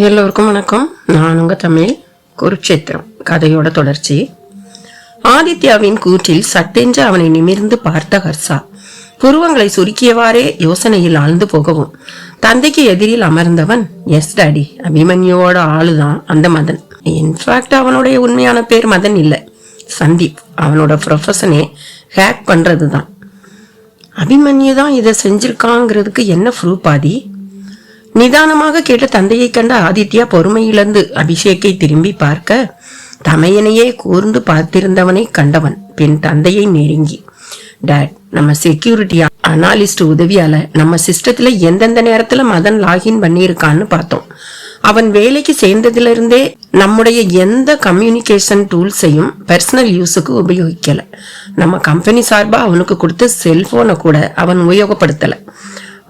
எல்லோருக்கும் வணக்கம். நான் உங்க தமிழ். குருட்சேத்திரம் கதையோட தொடர்ச்சி. ஆதித்யாவின் கூற்றில் சட்டென்று அவனை நிமிர்ந்து பார்த்த ஹர்ஷா புருவங்களை சுருக்கியவாறே யோசனையில் ஆழ்ந்து போகவும், தந்தைக்கு எதிரில் அமர்ந்தவன், எஸ் டாடி, அபிமன்யுவோட ஆளுதான் அந்த மதன். இன்ஃபேக்ட் அவனுடைய உண்மையான பேர் மதன் இல்ல, சந்தீப். அவனோட ப்ரொஃபஷனே ஹேக் பண்றதுதான். அபிமன்யு தான் இதை செஞ்சிருக்காங்கிறதுக்கு என்ன ப்ரூஃப் ஆதி? நிதானமாக கேட்ட தந்தையை கண்ட ஆதித்யா பொறுமையிழந்து அபிஷேக்கை திரும்பி பார்க்க, தமையனையே கூர்ந்து பார்த்திருந்தவனை கண்டவன் பின் தந்தையை நெருங்கி, டாட், நம்ம செக்யூரிட்டி அனாலிஸ்ட் உதவியால நம்ம சிஸ்டத்துல எந்தெந்த நேரத்துல மதன் லாகின் பண்ணியிருக்கான்னு பார்த்தோம். அவன் வேலைக்கு சேர்ந்ததுல இருந்தே நம்முடைய எந்த கம்யூனிகேஷன் டூல்ஸையும் பர்சனல் யூஸுக்கு உபயோகிக்கல. நம்ம கம்பெனி சார்பா அவனுக்கு கொடுத்த செல்போனை கூட அவன் உபயோகப்படுத்தல.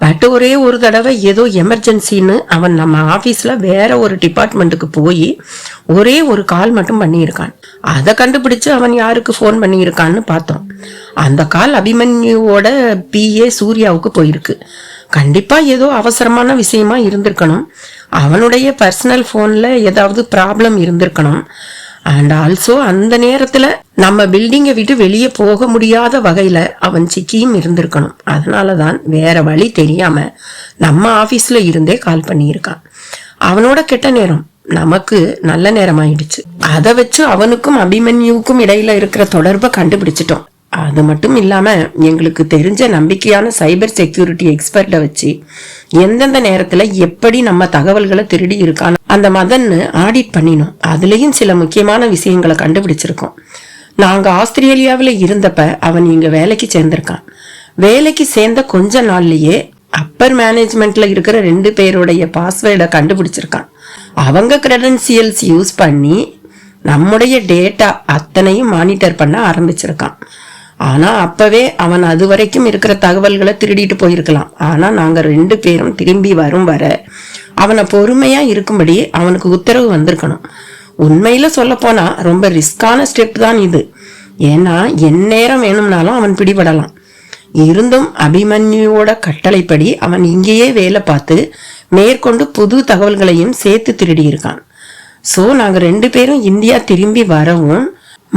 பட் ஒரே ஒரு தடவை ஏதோ எமர்ஜென்சின்னு அவன் நம்ம ஆபீஸ்ல வேற ஒரு டிபார்ட்மெண்ட்டுக்கு போய் ஒரே ஒரு கால் மட்டும் பண்ணியிருக்கான். அதை கண்டுபிடிச்சு அவன் யாருக்கு போன் பண்ணியிருக்கான்னு பார்த்தோம். அந்த கால் அபிமன்யுவோட PA சூர்யாவுக்கு போயிருக்கு. கண்டிப்பா ஏதோ அவசரமான விஷயமா இருந்திருக்கணும். அவனுடைய பர்சனல் போன்ல ஏதாவது ப்ராப்ளம் இருந்திருக்கணும். அண்ட் ஆல்சோ அந்த நேரத்துல நம்ம பில்டிங்கை விட்டு வெளியே போக முடியாத வகையில அவன் சிக்கியும் இருந்திருக்கணும். அதனாலதான் வேற வழி தெரியாம நம்ம ஆபீஸ்ல இருந்தே கால் பண்ணியிருக்கான். அவனோட கெட்ட நேரம் நமக்கு நல்ல நேரம் ஆயிடுச்சு. அதை வச்சு அவனுக்கும் அபிமன்யுவுக்கும் இடையில இருக்கிற தொடர்பை கண்டுபிடிச்சிட்டோம். அது மட்டும் இல்லாம எங்களுக்கு தெரிஞ்ச நம்பிக்கையான சைபர் செக்யூரிட்டி எக்ஸ்பர்ட்டை வச்சு எந்தெந்த நேரத்துல எப்படி நம்ம தகவல்களை திருடி இருக்கான்னு அந்த மதன்னு ஆடிட் பண்ணினோம். அதுலயும் சில முக்கியமான விஷயங்களை கண்டுபிடிச்சிருக்கோம். நாங்க ஆஸ்திரேலியாவில இருந்தப்ப அவன் இங்க வேலைக்கு சேர்ந்திருக்கான். வேலைக்கு சேர்ந்த கொஞ்ச நாள்லயே அப்பர் மேனேஜ்மெண்ட்ல இருக்கிற 2 பேருடைய பாஸ்வேர்டை கண்டுபிடிச்சிருக்கான். அவங்க கிரெடென்சியல்ஸ் யூஸ் பண்ணி நம்முடைய டேட்டா அத்தனையும் மானிட்டர் பண்ண ஆரம்பிச்சிருக்கான். ஆனா அப்பவே அவன் அது வரைக்கும் இருக்கிற தகவல்களை திருடிட்டு போயிருக்கலாம். ஆனா நாங்க 2 பேரும் திரும்பி வரும் வர அவனை பொறுமையா இருக்கும்படி அவனுக்கு உத்தரவு வந்திருக்கணும். உண்மையில சொல்ல போனா ரொம்ப ரிஸ்கான ஸ்டெப் தான் இது. ஏன்னா எந்நேரம் வேணும்னாலும் அவன் பிடிபடலாம். இருந்தும் அபிமன்யுவோட கட்டளைப்படி அவன் இங்கேயே வேலை பார்த்து மேற்கொண்டு புது தகவல்களையும் சேர்த்து திருடி இருக்கான். சோ நாங்க 2 பேரும் இந்தியா திரும்பி வரவும்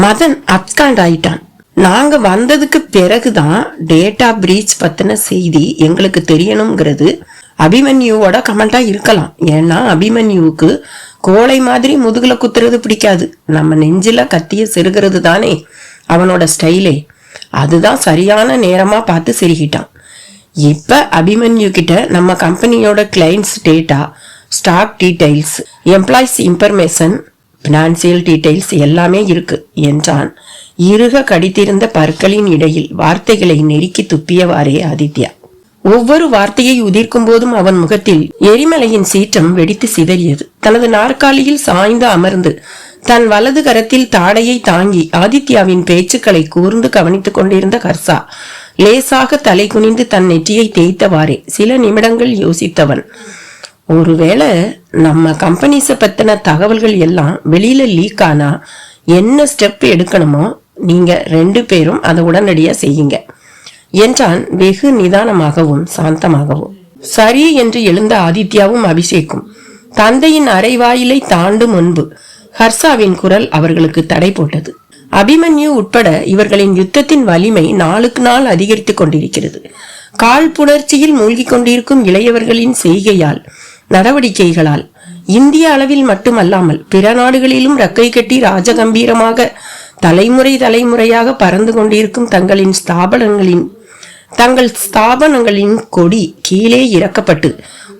மதன் அப்ஸ்காண்ட் ஆயிட்டான். நாங்க வந்ததுக்கு பிறகுதான் டேட்டா பிரீச் பத்தின செய்தி எங்களுக்கு தெரியணுங்கிறது அபிமன்யுவோட கமெண்டா இருக்கலாம். ஏன்னா அபிமன்யுவுக்கு கோழை மாதிரி முதுகுல குத்துறது பிடிக்காது. நம்ம நெஞ்சில கத்திய செருகிறது தானே அவனோட ஸ்டைலே. அதுதான் சரியான நேரமா பார்த்து செருகிட்டான். இப்ப அபிமன்யு கிட்ட நம்ம கம்பெனியோட clients data, stock details, employees information, financial details எல்லாமே இருக்கு என்றான் இறுக கடித்திருந்த பற்களின் இடையில் வார்த்தைகளை நெருக்கி துப்பியவாறே ஆதித்யா. ஒவ்வொரு வார்த்தையை உதிர்க்கும் போதும் அவன் முகத்தில் எரிமலையின் சீற்றம் வெடித்து சிதறியது. தனது நாற்காலியில் சாய்ந்து அமர்ந்து தன் வலது கரத்தில் தாடையை தாங்கி ஆதித்யாவின் பேச்சுக்களை கூர்ந்து கவனித்துக் கொண்டிருந்த ஹர்ஷா லேசாக தலை குனிந்து தன் நெற்றியை தேய்த்தவாறே சில நிமிடங்கள் யோசித்தவன், ஒருவேளை நம்ம கம்பெனிஸ பத்தின தகவல்கள் எல்லாம் வெளியில லீக் ஆனா என்ன ஸ்டெப் எடுக்கணுமோ நீங்க 2 பேரும் அதை உடனடியா செய்யுங்க என்றான் வெகு நிதானமாகவும் சாந்தமாகவும். சரி என்று எழுந்த ஆதித்யாவும் அபிஷேக்கும் தந்தையின் அரைவாயிலை தாண்டும் முன்பு ஹர்ஷாவின் குரல் அவர்களுக்கு தடை போட்டது. அபிமன்யு உட்பட இவர்களின் யுத்தத்தின் வலிமை நாளுக்கு நாள் அதிகரித்துக் கொண்டிருக்கிறது. காழ்ப்புணர்ச்சியில் மூழ்கி கொண்டிருக்கும் இளையவர்களின் செய்கையால், நடவடிக்கைகளால் இந்திய அளவில் மட்டுமல்லாமல் பிற நாடுகளிலும் ரக்கை கட்டி ராஜகம்பீரமாக தலைமுறையாக பறந்து கொண்டிருக்கும் தங்கள் ஸ்தாபனங்களின் கொடி கீழே இறக்கப்பட்டு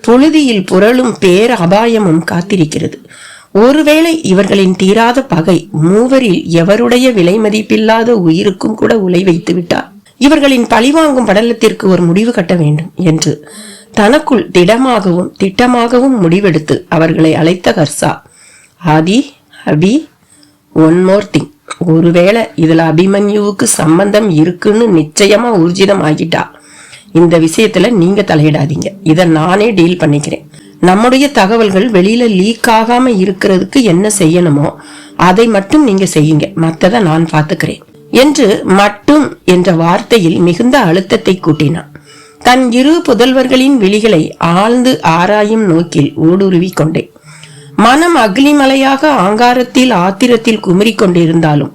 புழுதியில் புரளும் பேர் அபாயமும் காத்திருக்கிறது. ஒருவேளை இவர்களின் தீராத பகை மூவரில் எவருடைய விலை மதிப்பில்லாத உயிருக்கும் கூட உலை வைத்து விட்டார். இவர்களின் பழிவாங்கும் படலத்திற்கு ஒரு முடிவு கட்ட வேண்டும் என்று தனக்குள் திடமாகவும் திட்டமாகவும் முடிவெடுத்து அவர்களை அழைத்த ஹர்ஷா, ஆதி, அபி, ஒன் மோர் திங், ஒருவேளை இதுல அபிமன்யுவுக்கு சம்பந்தம் இருக்குன்னு நிச்சயமா ஊர்ஜிதம் ஆகிட்டா இந்த விஷயத்துல நீங்க தலையிடாதீங்க. இத நானே டீல் பண்ணிக்கிறேன். நம்முடைய தகவல்கள் வெளியில லீக் ஆகாம இருக்கிறதுக்கு என்ன செய்யணுமோ அதை மட்டும் நீங்க செய்யுங்க, மத்ததை நான் பாத்துக்கிறேன் என்று மட்டும் என்ற வார்த்தையில் மிகுந்த அழுத்தத்தை கூட்டினான். தன் 2 புதல்வர்களின் விழிகளை ஆழ்ந்து ஆராயும் நோக்கில் ஊடுருவி கொண்டேன். மனம் அக்னிமலையாக ஆங்காரத்தில் ஆத்திரத்தில் குமரிக் கொண்டிருந்தாலும்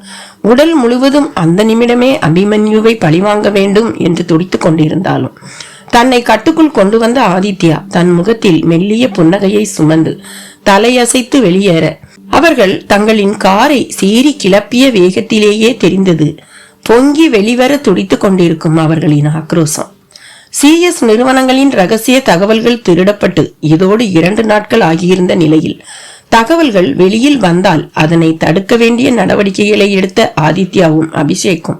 உடல் முழுவதும் அந்த நிமிடமே அபிமன்யுவை பழிவாங்க வேண்டும் என்று துடித்துக் கொண்டிருந்தாலும் தன்னை கட்டுக்குள் கொண்டு வந்த ஆதித்யா தன் முகத்தில் மெல்லிய புன்னகையை சுமந்து தலையசைத்து வெளியேற அவர்கள் தங்களின் காரை சீறி கிளப்பிய வேகத்திலேயே தெரிந்தது பொங்கி வெளிவர துடித்துக் கொண்டிருக்கும் அவர்களின் ஆக்ரோசம். CS நிறுவனங்களின் ரகசிய தகவல்கள் திருடப்பட்டு இதோடு 2 நாட்கள் ஆகியிருந்த நிலையில் தகவல்கள் வெளியில் வந்தால் அதனை தடுக்க வேண்டிய நடவடிக்கைகளை எடுத்த ஆதித்யாவும் அபிஷேக்கும்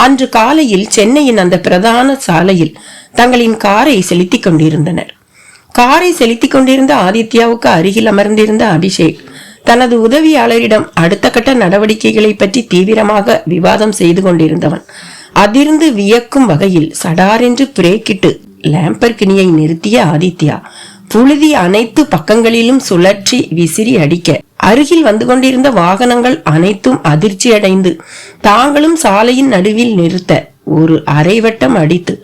அன்று காலையில் சென்னையின் அந்த பிரதான சாலையில் தங்களின் காரை செலுத்திக் கொண்டிருந்தனர். காரை செலுத்திக் கொண்டிருந்த ஆதித்யாவுக்கு அருகில் அமர்ந்திருந்த அபிஷேக் தனது உதவியாளரிடம் அடுத்த கட்ட நடவடிக்கைகளை பற்றி தீவிரமாக விவாதம் செய்து கொண்டிருந்தவன் அதிர்ந்து வியக்கும் வகையில் சடாரென்று பிரேக்கிட்டு லேம்பர்கினியை நிறுத்திய ஆதித்யா புழுதி அனைத்து பக்கங்களிலும் சுழற்றி விசிறி அடிக்க அருகில் வந்து கொண்டிருந்த வாகனங்கள் அனைத்தும் அதிர்ச்சி அடைந்து தாங்களும் சாலையின் நடுவில் நிறுத்த ஒரு அரைவட்டம் அடித்து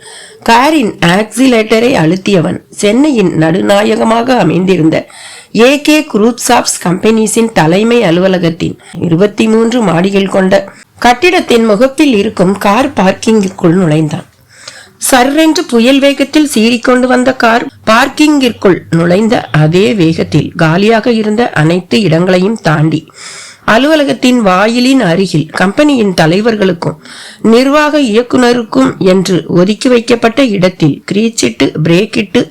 காரின் ஆக்சிலேட்டரை அழுத்தியவன் சென்னையின் நடுநாயகமாக அமைந்திருந்த AK குரூப்ஸ் ஆஃப் கம்பெனிஸின் தலைமை அலுவலகத்தின் 23 மாடிகள் கொண்ட கட்டிடத்தின் முகப்பில் இருக்கும் கார் பார்க்கிங்கிற்குள் நுழைந்தான். சர்ரென்று புயல் வேகத்தில் சீறிக்கொண்டு வந்த கார் பார்க்கிங்கிற்குள் நுழைந்த அதே வேகத்தில் காலியாக இருந்த அனைத்து இடங்களையும் தாண்டி அலுவலகத்தின் வாயிலின் அருகில் கம்பெனியின் தலைவர்களுக்கும் நிர்வாக இயக்குனருக்கும் என்று ஒதுக்கி வைக்கப்பட்ட இடத்தில் கிரீச்சிட்டு பிரேக்கிட்டு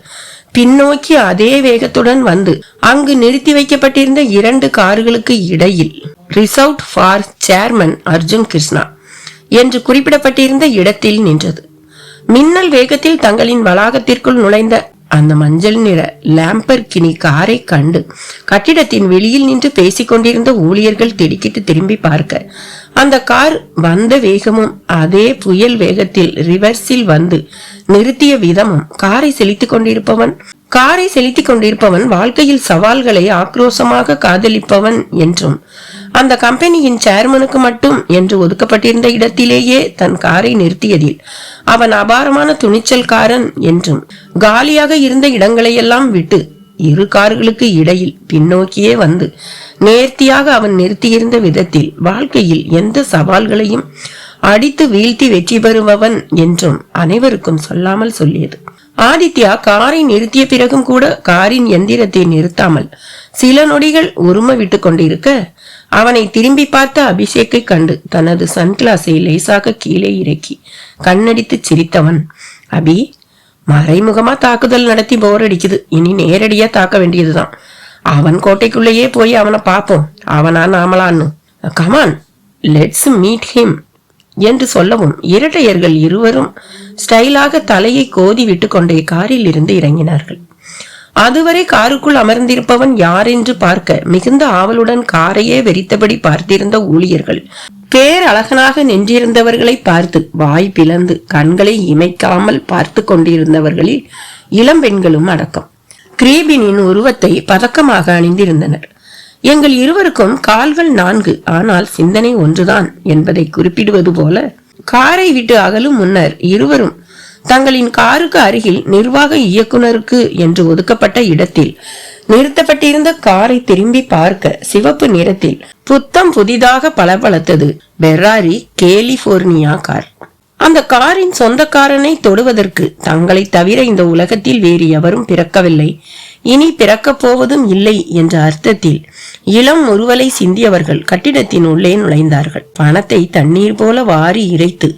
பின்னோக்கி அதே வேகத்துடன் வந்து அங்கு நிறுத்தி வைக்கப்பட்டிருந்த 2 கார்களுக்கு இடையில் reserved for chairman Arjun Krishna என்று குறிப்பிடப்பட்டிருந்த இடத்தில் நின்றது. மின்னல் வேகத்தில் தங்களின் வளாகத்திற்குள் நுழைந்த அந்த மஞ்சள் நிற லேம்பர்கினி காரை கண்டு கட்டிடத்தின் வெளியில் நின்று பேசிக் கொண்டிருந்த ஊழியர்கள் திடுக்கிட்டு திரும்பி பார்க்க அந்த கார் வந்த வேகமும் அதே புயல் வேகத்தில் ரிவர்ஸில் வந்து நிறுத்திய விதமும் காரை செலுத்திக் கொண்டிருப்பவன் வாழ்க்கையில் சவால்களை ஆக்ரோஷமாக காதலிப்பவன் என்றும் அந்த கம்பெனியின் சேர்மனுக்கு மட்டும் என்று ஒதுக்கப்பட்டிருந்த இடத்திலேயே தன் காரை நிறுத்தியதில் அவன் அபாரமான துணிச்சல்காரன் என்றும் காலியாக இருந்த இடங்களையெல்லாம் விட்டு 2 கார்களுக்கு இடையில் பின்னோக்கியே வந்து நேர்த்தியாக அவன் நிறுத்தியிருந்த விதத்தில் வாழ்க்கையில் எந்த சவால்களையும் அடித்து வீழ்த்தி வெற்றி பெறுபவன் என்றும் அனைவருக்கும் சொல்லாமல் சொல்லியது. ஆதித்யா காரை நிறுத்திய பிறகும் கூட காரின் எந்திரத்தை நிறுத்தாமல் சில நொடிகள் உரும விட்டு கொண்டிருக்க அவனை திரும்பி பார்த்த அபிஷேக்கை கண்டு தனது சன்கிளாஸை லேசாக கீழே இறக்கி கண்ணடித்து சிரித்தவன், அபி, மறைமுகமா தாக்குதல் நடத்தி போர் அடிக்குது, இனி நேரடியா தாக்க வேண்டியதுதான். அவன் கோட்டைக்குள்ளேயே போய் அவனை பார்ப்போம், அவனா நாமலான்னு. கமான், லெட்ஸ் மீட் ஹிம் என்று சொல்லவும் இரட்டையர்கள் இருவரும் ஸ்டைலாக தலையை கோதி விட்டு கொண்டே காரில் இருந்து இறங்கினார்கள். அதுவரை காருக்குள் அமர்ந்திருப்பவன் யார் என்று பார்க்க மிகுந்த ஆவலுடன் காரையே வெறித்தபடி பார்த்திருந்த ஊழியர்கள் பேரழகனாக நின்றிருந்தவர்களை பார்த்து வாய் பிளந்து கண்களை இமைக்காமல் பார்த்து கொண்டிருந்தவர்களில் இளம்பெண்களும் அடக்கம். கிரீபினின் உருவத்தை பதக்கமாக அணிந்திருந்தனர். எங்கள் இருவருக்கும் கால்கள் 4, ஆனால் சிந்தனை ஒன்றுதான் என்பதை குறிப்பிடுவது போல காரை விட்டு அகலும் முன்னர் இருவரும் தங்களின் காருக்கு அருகில் நிர்வாக இயக்குனருக்கு என்று ஒதுக்கப்பட்ட இடத்தில் நிறுத்தப்பட்டிருந்த காரை திரும்பி பார்க்க சிவப்பு நிறத்தில் புத்தம் புதிதாக பளபளத்தது பெராரி கலிபோர்னியா கார். அந்த காரின் சொந்தக்காரனை தொடுவதற்கு தங்களை தவிர இந்த உலகத்தில் வேறு எவரும் பிறக்கவில்லை, இனி பிறக்கப் போவதும் இல்லை என்ற அர்த்தத்தில் இளம் முறுவலை சிந்தியவர்கள் கட்டிடத்தின் உள்ளே நுழைந்தார்கள். பணத்தை தண்ணீர் போல வாரி இறைத்து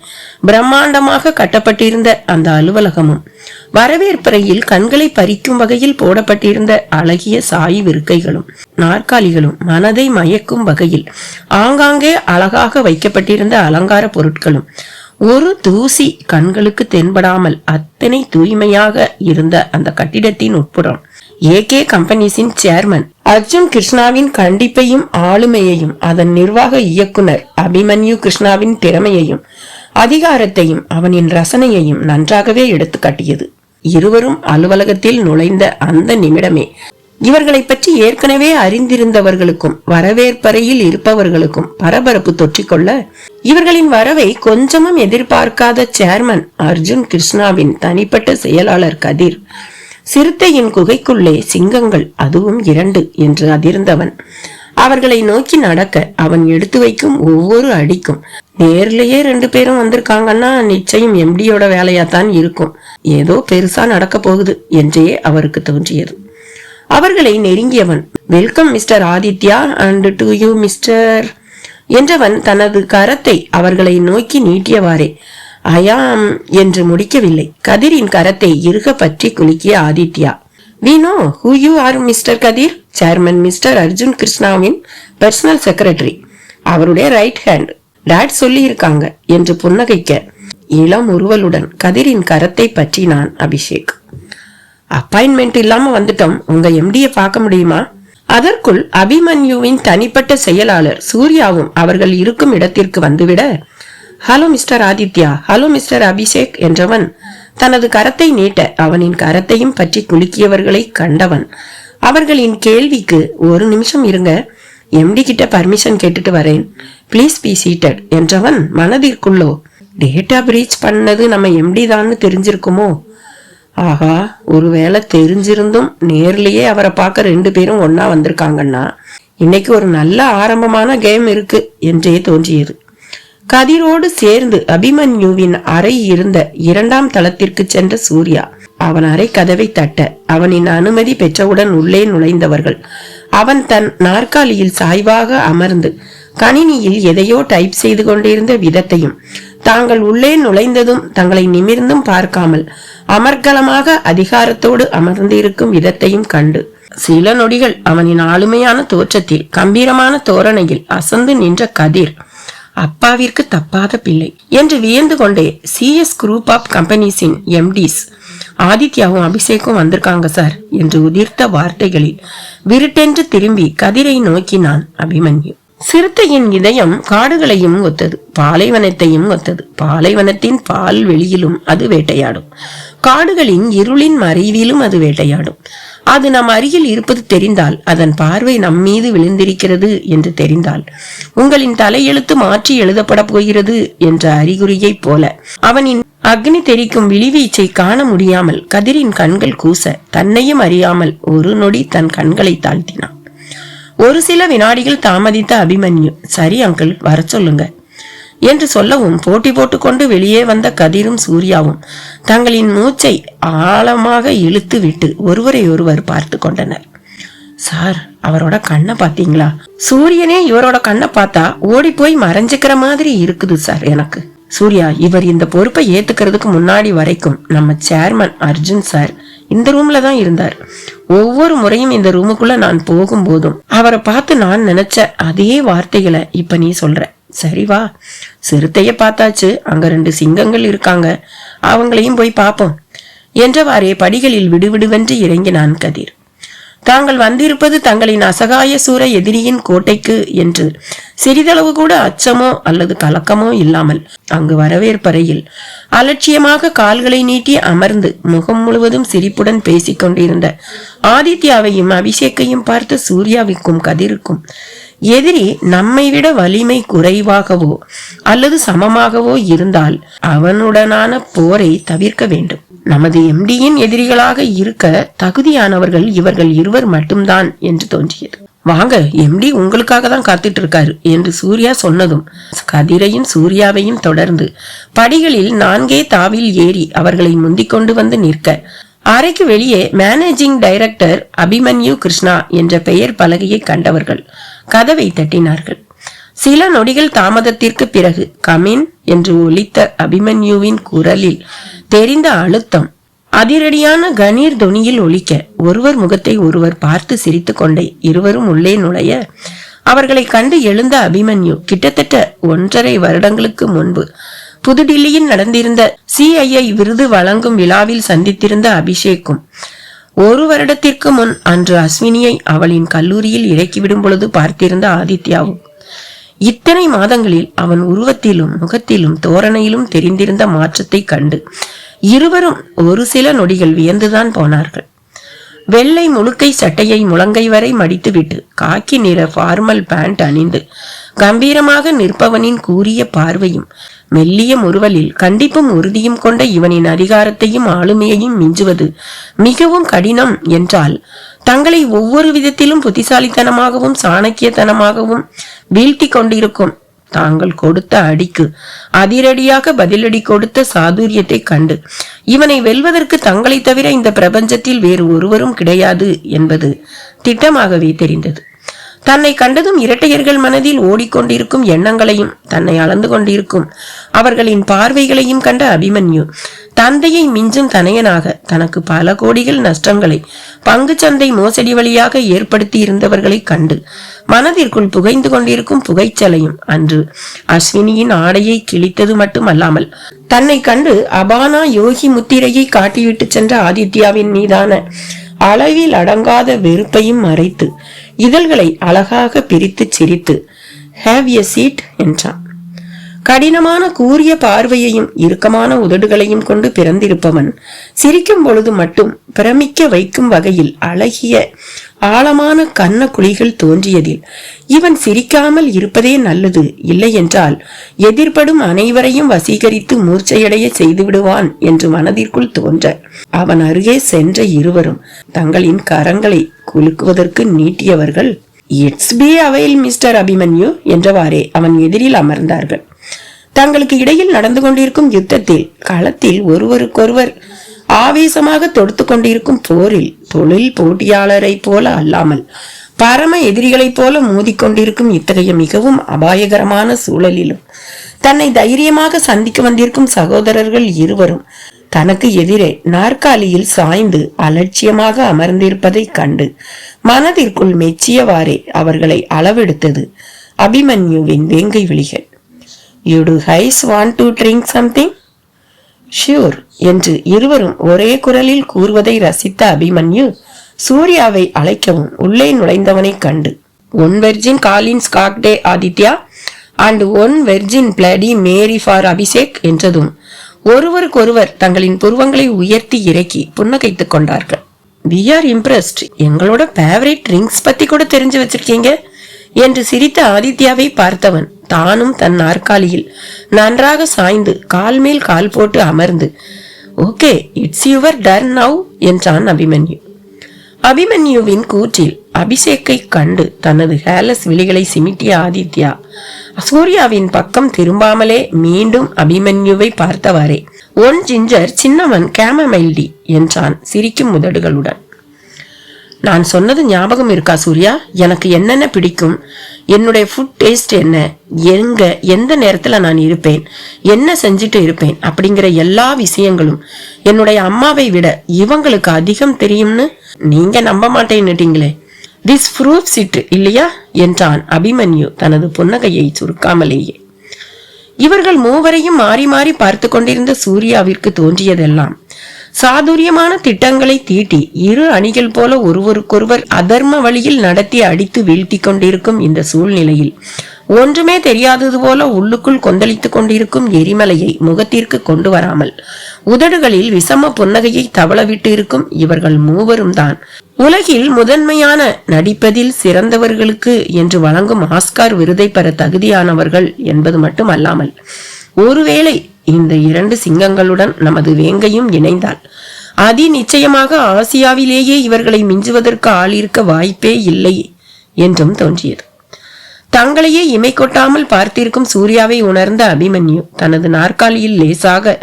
பிரம்மாண்டமாக கட்டப்பட்டிருந்த அந்த அலுவலகமும் வரவேற்பறையில் கண்களை பறிக்கும் வகையில் போடப்பட்டிருந்த அழகிய சாய்வு இருக்கைகளும் நாற்காலிகளும் மனதை மயக்கும் வகையில் ஆங்காங்கே அழகாக வைக்கப்பட்டிருந்த அலங்கார பொருட்களும் ஒரு தூசி கண்களுக்கு தென்படாமல் அத்தனை தூய்மையாக இருந்த அந்த கட்டிடத்தின் உட்புறம் AK கம்பெனிஸின் சேர்மன் அர்ஜுன் கிருஷ்ணாவின் கண்டிப்பையும் ஆளுமையையும் அதன் நிர்வாக இயக்குனர் அபிமன்யு கிருஷ்ணாவின் திறமையையும் அதிகாரத்தையும் அவனின் ரசனையையும் நன்றாகவே எடுத்து காட்டியது. இருவரும் அலுவலகத்தில் நுழைந்த அந்த நிமிடமே இவர்களை பற்றி ஏற்கனவே அறிந்திருந்தவர்களுக்கும் வரவேற்பறையில் இருப்பவர்களுக்கும் பரபரப்பு தொற்றிக்கொள்ள இவர்களின் வரவை கொஞ்சமும் எதிர்பார்க்காத சேர்மன் அர்ஜுன் கிருஷ்ணாவின் தனிப்பட்ட செயலாளர் கதிர் சிறுத்தையின் குகைக்குள்ளே சிங்கங்கள், அதுவும் 2 என்று அதிர்ந்தவன். அவர்களை நோக்கி நடக்க அவன் எடுத்து வைக்கும் ஒவ்வொரு அடிக்கும் நேர்லயே 2 பேரும் வந்திருக்காங்கன்னா நிச்சயம் எம்டியோட வேலையாத்தான் இருக்கும், ஏதோ பெருசா நடக்க போகுது என்றே அவருக்கு தோன்றியது. அவர்களை நெருங்கியவன், welcome mister Aditya, and to you mister என்றவன் தனது கரத்தை அவர்களை நோக்கி நீட்டியவாறே ஐயாம் என்று முடிக்கவில்லை. கதிரின் கரத்தை இறுக பற்றி குலுக்கிய Aditya, We know who you are, Mr. Kathir. Chairman mister Arjun கிருஷ்ணாவின் பர்சனல் செக்ரட்டரி. அவருடைய ரைட் ஹேண்ட். டாட் சொல்லி இருக்காங்க என்று புன்னகைக்க இளம் உருவலுடன் கதிரின் கரத்தை பற்றினான் அபிஷேக். அப்பாயின்மெண்ட் இல்லாம வந்துட்டோம், உங்க எம்டியை பார்க்க முடியுமா? அதற்குள் அபிமன்யுவின் தனிப்பட்ட செயலாளர் சூர்யாவும் அவர்கள் இருக்கும் இடத்திற்கு வந்துவிட, hello mister Aditya, hello mister Abhishek என்றவன் தனது கரத்தை நீட்ட அவனின் கரத்தையும் பற்றி குலுக்கியவர்களை கண்டவன் அவர்களின் கேள்விக்கு, ஒரு நிமிஷம் இருங்க, எம்டி கிட்ட பர்மிஷன் கேட்டுட்டு வரேன், பிளீஸ் பி சீட்டட் என்றவன் மனதிற்குள்ளோ, டேட்டா பிரீச் பண்ணது நம்ம எம்டி தான்னு தெரிஞ்சிருக்குமோ? ஆகா, ஒருவேளை தெரிஞ்சிருந்தும் நேர்லயே அவரை பார்க்க 2 பேரும் ஒன்னா வந்திருக்காங்கன்னா இன்னைக்கு ஒரு நல்ல ஆரம்பமான கேம் இருக்கு என்றே தோன்றியது. கதிரோடு சேர்ந்து அபிமன்யுவின் அறை இருந்த 2ஆம் தளத்திற்கு சென்ற சூர்யா அவன் அறை கதவை தட்ட அவனின் அனுமதி பெற்றவுடன் உள்ளே நுழைந்தவர்கள் அவன் தன் நாற்காலியில் சாய்வாக அமர்ந்து கணினியில் எதையோ டைப் செய்து கொண்டிருந்த விதத்தையும், தாங்கள் உள்ளே நுழைந்ததும் தங்களை நிமிர்ந்தும் பார்க்காமல் அமர்க்கலமாக அதிகாரத்தோடு அமர்ந்திருக்கும் விதத்தையும் கண்டு சில நொடிகள் அவனின் ஆளுமையான தோற்றத்தில், கம்பீரமான தோரணையில் அசந்து நின்ற கதிர், அப்பாவிற்கு தப்பாத பிள்ளை என்று வியந்து கொண்டே, சிஎஸ் குரூப் ஆஃப் கம்பெனிஸின் எம்டிஸ் ஆதித்யாவும் அபிஷேக்கும் வந்திருக்காங்க சார் என்று உதிர்த்த வார்த்தைகளில் விருட்டென்று திரும்பி கதிரை நோக்கினான் அபிமன்யு. சிறுத்தையின் இதயம் காடுகளையும் ஒத்தது, பாலைவனத்தையும் ஒத்தது. பாலைவனத்தின் பால் வெளியிலும் அது வேட்டையாடும், காடுகளின் இருளின் மறைவிலும் அது வேட்டையாடும். அது நம் அருகில் இருப்பது தெரிந்தால், அதன் பார்வை நம் மீது விழுந்திருக்கிறது என்று தெரிந்தால், உங்களின் தலையெழுத்து மாற்றி எழுதப்பட போகிறது என்ற அறிகுறியை போல அவனின் அக்னி தெரிக்கும் விழிவீச்சை காண முடியாமல் கதிரின் கண்கள் கூச தன்னையும் அறியாமல் ஒரு நொடி தன் கண்களை தாழ்த்தினான். ஒரு சில வினாடிகள் தாமதித்த அபிமன்யு, சரி அங்கிள், வர சொல்லுங்க என்று சொல்லவும் போட்டி போட்டுக்கொண்டு வெளியே வந்த கதிரும் சூர்யாவும் தங்களின் மூச்சை ஆழமாக இழுத்து விட்டு ஒருவரை ஒருவர் பார்த்து கொண்டனர். சார், அவரோட கண்ணை பாத்தீங்களா? சூரியனே இவரோட கண்ணை பார்த்தா ஓடி போய் மறைஞ்சுக்கிற மாதிரி இருக்குது சார் எனக்கு. சூர்யா, இவர் இந்த பொறுப்பை ஏத்துக்கிறதுக்கு முன்னாடி வரைக்கும் நம்ம சேர்மன் அர்ஜுன் சார் இந்த ரூம்ல தான் இருந்தார். ஒவ்வொரு முறையும் இந்த ரூமுக்குள்ள நான் போகும் போதும் அவரை பார்த்து நான் நினைச்ச அதே வார்த்தைகளை இப்ப நீ சொல்ற. சரி வா, சிறுத்தைய பார்த்தாச்சு, அங்க 2 சிங்கங்கள் இருக்காங்க, அவங்களையும் போய் பார்ப்போம் என்றவாறே படிகளில் விடுவிடுவென்று இறங்கினான் கதிர். தாங்கள் வந்திருப்பது தங்களின் அசகாய சூர எதிரியின் கோட்டைக்கு என்று சிறிதளவு கூட அச்சமோ அல்லது கலக்கமோ இல்லாமல் அங்கு வரவேற்பறையில் அலட்சியமாக கால்களை நீட்டி அமர்ந்து முகம் முழுவதும் சிரிப்புடன் பேசிக் கொண்டிருந்த ஆதித்யாவையும் அபிஷேக்கையும் பார்த்து சூர்யாவிற்கும் கதிருக்கும் எதிரி நம்மை விட வலிமை குறைவாகவோ அல்லது சமமாகவோ இருந்தால் அவனுடனான போரை தவிர்க்க வேண்டும். நமது எம்டியின் எதிரிகளாக இருக்க தகுதியானவர்கள் இவர்கள் இருவர் மட்டும்தான் என்று தோன்றியது. வாங்க, எம்டி உங்களுக்காக தான் காத்துட்டு இருக்காரு என்று சூர்யா சொன்னதும் கதிரையும் சூர்யாவையும் தொடர்ந்து படிகளில் 4 தாவில் ஏறி அவர்களை முந்திக் கொண்டு வந்து நிற்க அறைக்கு வெளியே மேனேஜிங் டைரக்டர் அபிமன்யு கிருஷ்ணா என்ற பெயர் பலகையை கண்டவர்கள் கதவை தட்டினார்கள். சில நொடிகள் தாமதத்திற்கு பிறகு கமின் என்று ஒலித்த அபிமன்யுவின் குரலில் தெரிந்த அழுத்தம் அதிரடியான கணீர் தொனியில் ஒலிக்க ஒருவர் முகத்தை ஒருவர் பார்த்து சிரித்து கொண்டே இருவரும் உள்ளே நுழைய அவர்களை கண்டு எழுந்த அபிமன்யு கிட்டத்தட்ட 1.5 வருடங்களுக்கு முன்பு புதுடில்லியில் நடந்திருந்த சிஐஐ விருது வழங்கும் விழாவில் சந்தித்திருந்த அபிஷேக்கும் 1 வருடத்திற்கு முன் அன்று அஸ்வினியை அவளின் கல்லூரியில் இறக்கிவிடும் பொழுது பார்த்திருந்த ஆதித்யாவும் இத்தனை மாதங்களில் அவன் உருவத்திலும் முகத்திலும் தோரணையிலும் தெரிந்திருந்த மாற்றத்தை கண்டு இருவரும் ஒரு சில நொடிகள் வியந்துதான் போனார்கள். வெள்ளை முழுக்கை சட்டையை முழங்கை வரை மடித்துவிட்டு காக்கி நிற ஃபார்மல் பேண்ட் அணிந்து கம்பீரமாக நிற்பவனின் கூரிய பார்வையும் மெல்லிய முறுவலில் கண்டிப்பும் உறுதியும் கொண்ட இவனின் அதிகாரத்தையும் ஆளுமையையும் மிஞ்சுவது மிகவும் கடினம் என்றால், தங்களை ஒவ்வொரு விதத்திலும் புத்திசாலித்தனமாகவும் சாணக்கியத்தனமாகவும் வீழ்த்தி கொண்டிருக்கும் தாங்கள் கொடுத்த அடிக்கு அதிரடியாக பதிலடி கொடுத்த சாதுரியத்தை கண்டு இவனை வெல்வதற்கு தங்களை தவிர இந்த பிரபஞ்சத்தில் வேறு ஒருவரும் கிடையாது என்பது திட்டமாகவே தெரிந்தது. தன்னை கண்டதும் இரட்டையர்கள் மனதில் ஓடிக்கொண்டிருக்கும் எண்ணங்களையும் தன்னை அளந்து கொண்டிருக்கும் அவர்களின் பார்வைகளையும் கண்ட அபிமன்யு தந்தையை மிஞ்சும் தனையனாக தனக்கு பல கோடிகள் நஷ்டங்களை பங்குச்சந்தை மோசடி வழியாக ஏற்படுத்தி இருந்தவர்களை கண்டு மனதிற்குள் புகைந்து கொண்டிருக்கும் புகைச்சலையும் அன்று அஸ்வினியின் ஆடையை கிழித்தது மட்டுமல்லாமல் தன்னை கண்டு அபானா யோகி முத்திரையை காட்டிவிட்டு சென்ற ஆதித்யாவின் மீதான அளவில் அடங்காத வெறுப்பையும் மறைத்து இதழ்களை அழகாக பிரித்து சிரித்து ஹேவ் எ சீட் என்றான். கடினமான கூரிய பார்வையையும் இறுக்கமான உதடுகளையும் கொண்டு பிறந்திருப்பவன் சிரிக்கும் பொழுது மட்டும் பிரமிக்க வைக்கும் வகையில் அழகிய ஆழமான கன்ன குழிகள் தோன்றியதில் இவன் சிரிக்காமல் இருப்பதே நல்லது, இல்லை என்றால் எதிர்படும் அனைவரையும் வசீகரித்து மூர்ச்சையடைய செய்து விடுவான் என்று மனதிற்குள் தோன்ற அவன் அருகே சென்ற இருவரும் தங்களின் கரங்களை குலுக்குவதற்கு நீட்டியவர்கள், இட்ஸ் பி அவைல் மிஸ்டர் அபிமன்யு என்றவாறே அவன் எதிரில் அமர்ந்தார்கள். தங்களுக்கு இடையில் நடந்து கொண்டிருக்கும் யுத்தத்தில் களத்தில் ஒருவருக்கொருவர் ஆவேசமாக தொடுத்து கொண்டிருக்கும் போரில் தொழில் போட்டியாளரை போல அல்லாமல் பரம எதிரிகளைப் போல மோதிக்கொண்டிருக்கும் இத்தகைய மிகவும் அபாயகரமான சூழலிலும் தன்னை தைரியமாக சந்திக்க வந்திருக்கும் சகோதரர்கள் இருவரும் தனக்கு எதிரே நாற்காலியில் சாய்ந்து அலட்சியமாக அமர்ந்திருப்பதை கண்டு மனதிற்குள் மெச்சியவாறே அவர்களை அளவெடுத்தது அபிமன்யுவின் வேங்கை விழிகள். You do guys want to drink something? Sure என்று இருவரும் ஒரே குரலில் கூறுவதை ரசித்த அபிமன்யு சூர்யாவை அழைக்கவும் உள்ளே நுழைந்தவனை கண்டு, one virgin Collins cocktail Aditya and one virgin bloody Mary for Abhishek என்றதும் ஒருவருக்கொருவர் தங்களின் புருவங்களை உயர்த்தி இறக்கி புன்னகைத்துக் கொண்டார்கள். We are impressed. எங்களோட ஃபேவரட் ட்ரிங்க்ஸ் பத்தி கூட தெரிஞ்சு வச்சிருக்கீங்க என்று சிரித்த ஆதித்யாவை பார்த்தவன் தானும் தன் நாற்காலியில் நன்றாக சாய்ந்து கால் மேல் கால் போட்டு அமர்ந்து, okay it's your turn now என்றான் அபிமன்யு. அபிமன்யுவின் கூற்றில் அபிஷேக்கை கண்டு தனது ஹேலஸ் விழிகளை சிமிட்டிய ஆதித்யா சூர்யாவின் பக்கம் திரும்பாமலே மீண்டும் அபிமன்யுவை பார்த்தவாறே, ஒன் ஜிஞ்சர் சின்னவன் கேமமைல்டி என்றான் சிரிக்கும் உதடுகளுடன். நான் சொன்னது ஞாபகம் இருக்கா சூர்யா? எனக்கு என்னென்ன பிடிக்கும், என்னுடைய ஃபுட் டேஸ்ட் என்ன, எந்த நேரத்துல நான் இருப்பேன், என்ன செஞ்சுட்டு இருப்பேன் அப்படிங்கிற எல்லா விஷயங்களும் என்னுடைய அம்மாவை விட இவங்களுக்கு அதிகம் தெரியும்னு நீங்க நம்ப மாட்டேன்னுட்டீங்களே. திஸ் ப்ரூவ்ஸ் இட் இல்லையா என்றான் அபிமன்யு தனது புன்னகையை சுருக்காமலேயே. இவர்கள் மூவரையும் மாறி மாறி பார்த்து கொண்டிருந்த சூர்யாவிற்கு தோன்றியதெல்லாம் சாதுரியமான திட்டங்களை தீட்டி இரு அணிகள் போல ஒருவருக்கொருவர் அதர்ம வழியில் நடத்தி அடித்து வீழ்த்தி கொண்டிருக்கும் இந்த சூழ்நிலையில் ஒன்றுமே தெரியாதது போல உள்ளுக்குள் கொந்தளித்துக் கொண்டிருக்கும் எரிமலையை முகத்திற்கு கொண்டு வராமல் உதடுகளில் விஷம புன்னகையை தவளவிட்டு இருக்கும் இவர்கள் மூவரும் தான் உலகில் முதன்மையான நடிப்பதில் சிறந்தவர்களுக்கு என்று வழங்கும் ஆஸ்கார் விருதை பெற தகுதியானவர்கள் என்பது மட்டுமல்லாமல், ஒருவேளை இந்த இரண்டு சிங்கங்களுடன் நமது வேங்கையும் இணைந்தால் அதி நிச்சயமாக ஆசியாவிலேயே இவர்களை மிஞ்சுவதற்கு ஆள் இருக்க வாய்ப்பே இல்லை என்றும் தோன்றியது. தங்களையே இமை கொட்டாமல் பார்த்திருக்கும் சூர்யாவை உணர்ந்த அபிமன்யு தனது நாற்காலியில் லேசாக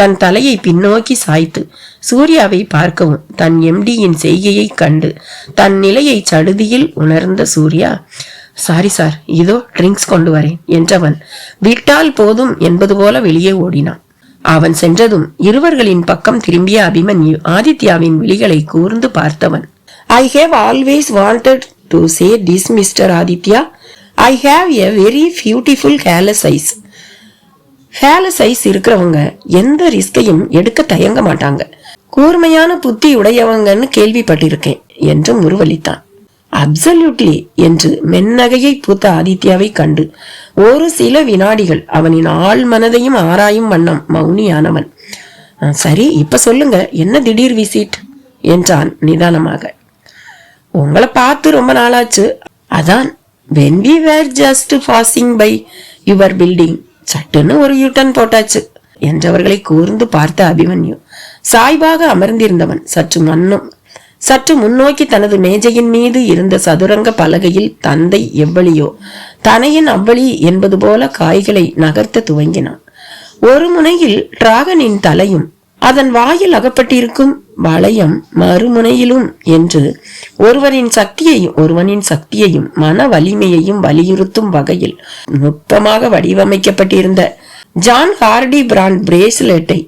தன் தலையை பின்னோக்கி சாய்த்து சூர்யாவை பார்க்கவும் தன் எம்டியின் செய்கையை கண்டு தன் நிலையை சடுதியில் உணர்ந்த சூர்யா, சாரி சார், இதோ ட்ரிங்க்ஸ் கொண்டு வரேன் என்றவன் விட்டால் போதும் என்பது போல வெளியே ஓடினான். அவன் சென்றதும் இருவர்களின் பக்கம் திரும்பிய அபிமன்யு ஆதித்யாவின் விழிகளை கூர்ந்து பார்த்தவன், I have always wanted to say this mister Aditya, I have a very beautiful hairless eyes. hairless eyes இருக்கிறவங்க எந்த ரிஸ்கையும் எடுக்க தயங்க மாட்டாங்க, கூர்மையான புத்தி உடையவங்கன்னு கேள்விப்பட்டிருக்கேன் என்று முறுவலித்தான். அப்சல்யூட்லி என்று மென்னகையை பூத்த ஆதித்யாவை கண்டு ஒரு சில வினாடிகள் அவனின் ஆள் மனதையும் ஆராயும் வண்ணம் மௌனியானவன், சரி இப்ப சொல்லுங்க, என்ன திடீர் விசிட் என்றான் நிதானமாக. உங்களை பார்த்து ரொம்ப நாளாச்சு, அதான் when we were just passing by your building, சட்டுன்னு ஒரு யூட்டன் போட்டாச்சு என்றவர்களை கூர்ந்து பார்த்த அபிமன்யு சாய்வாக அமர்ந்திருந்தவன் சற்று முன்னோக்கி தனது மேஜையின் மீது இருந்த சதுரங்க பலகையில் தந்தை எவ்வளியோ தனையின் அவ்வளி என்பது போல காய்களை நகர்த்த துவங்கினான். ஒரு முனையில் டிராகனின் தலையும் அதன் வாயில் அகப்பட்டிருக்கும் வளையம் மறுமுனையிலும் என்று ஒருவனின் சக்தியையும் மன வலிமையையும் வலியுறுத்தும் வகையில் நுட்பமாக வடிவமைக்கப்பட்டிருந்த ஜான் ஹார்டி பிராண்ட் பிரேஸ்லெட்டை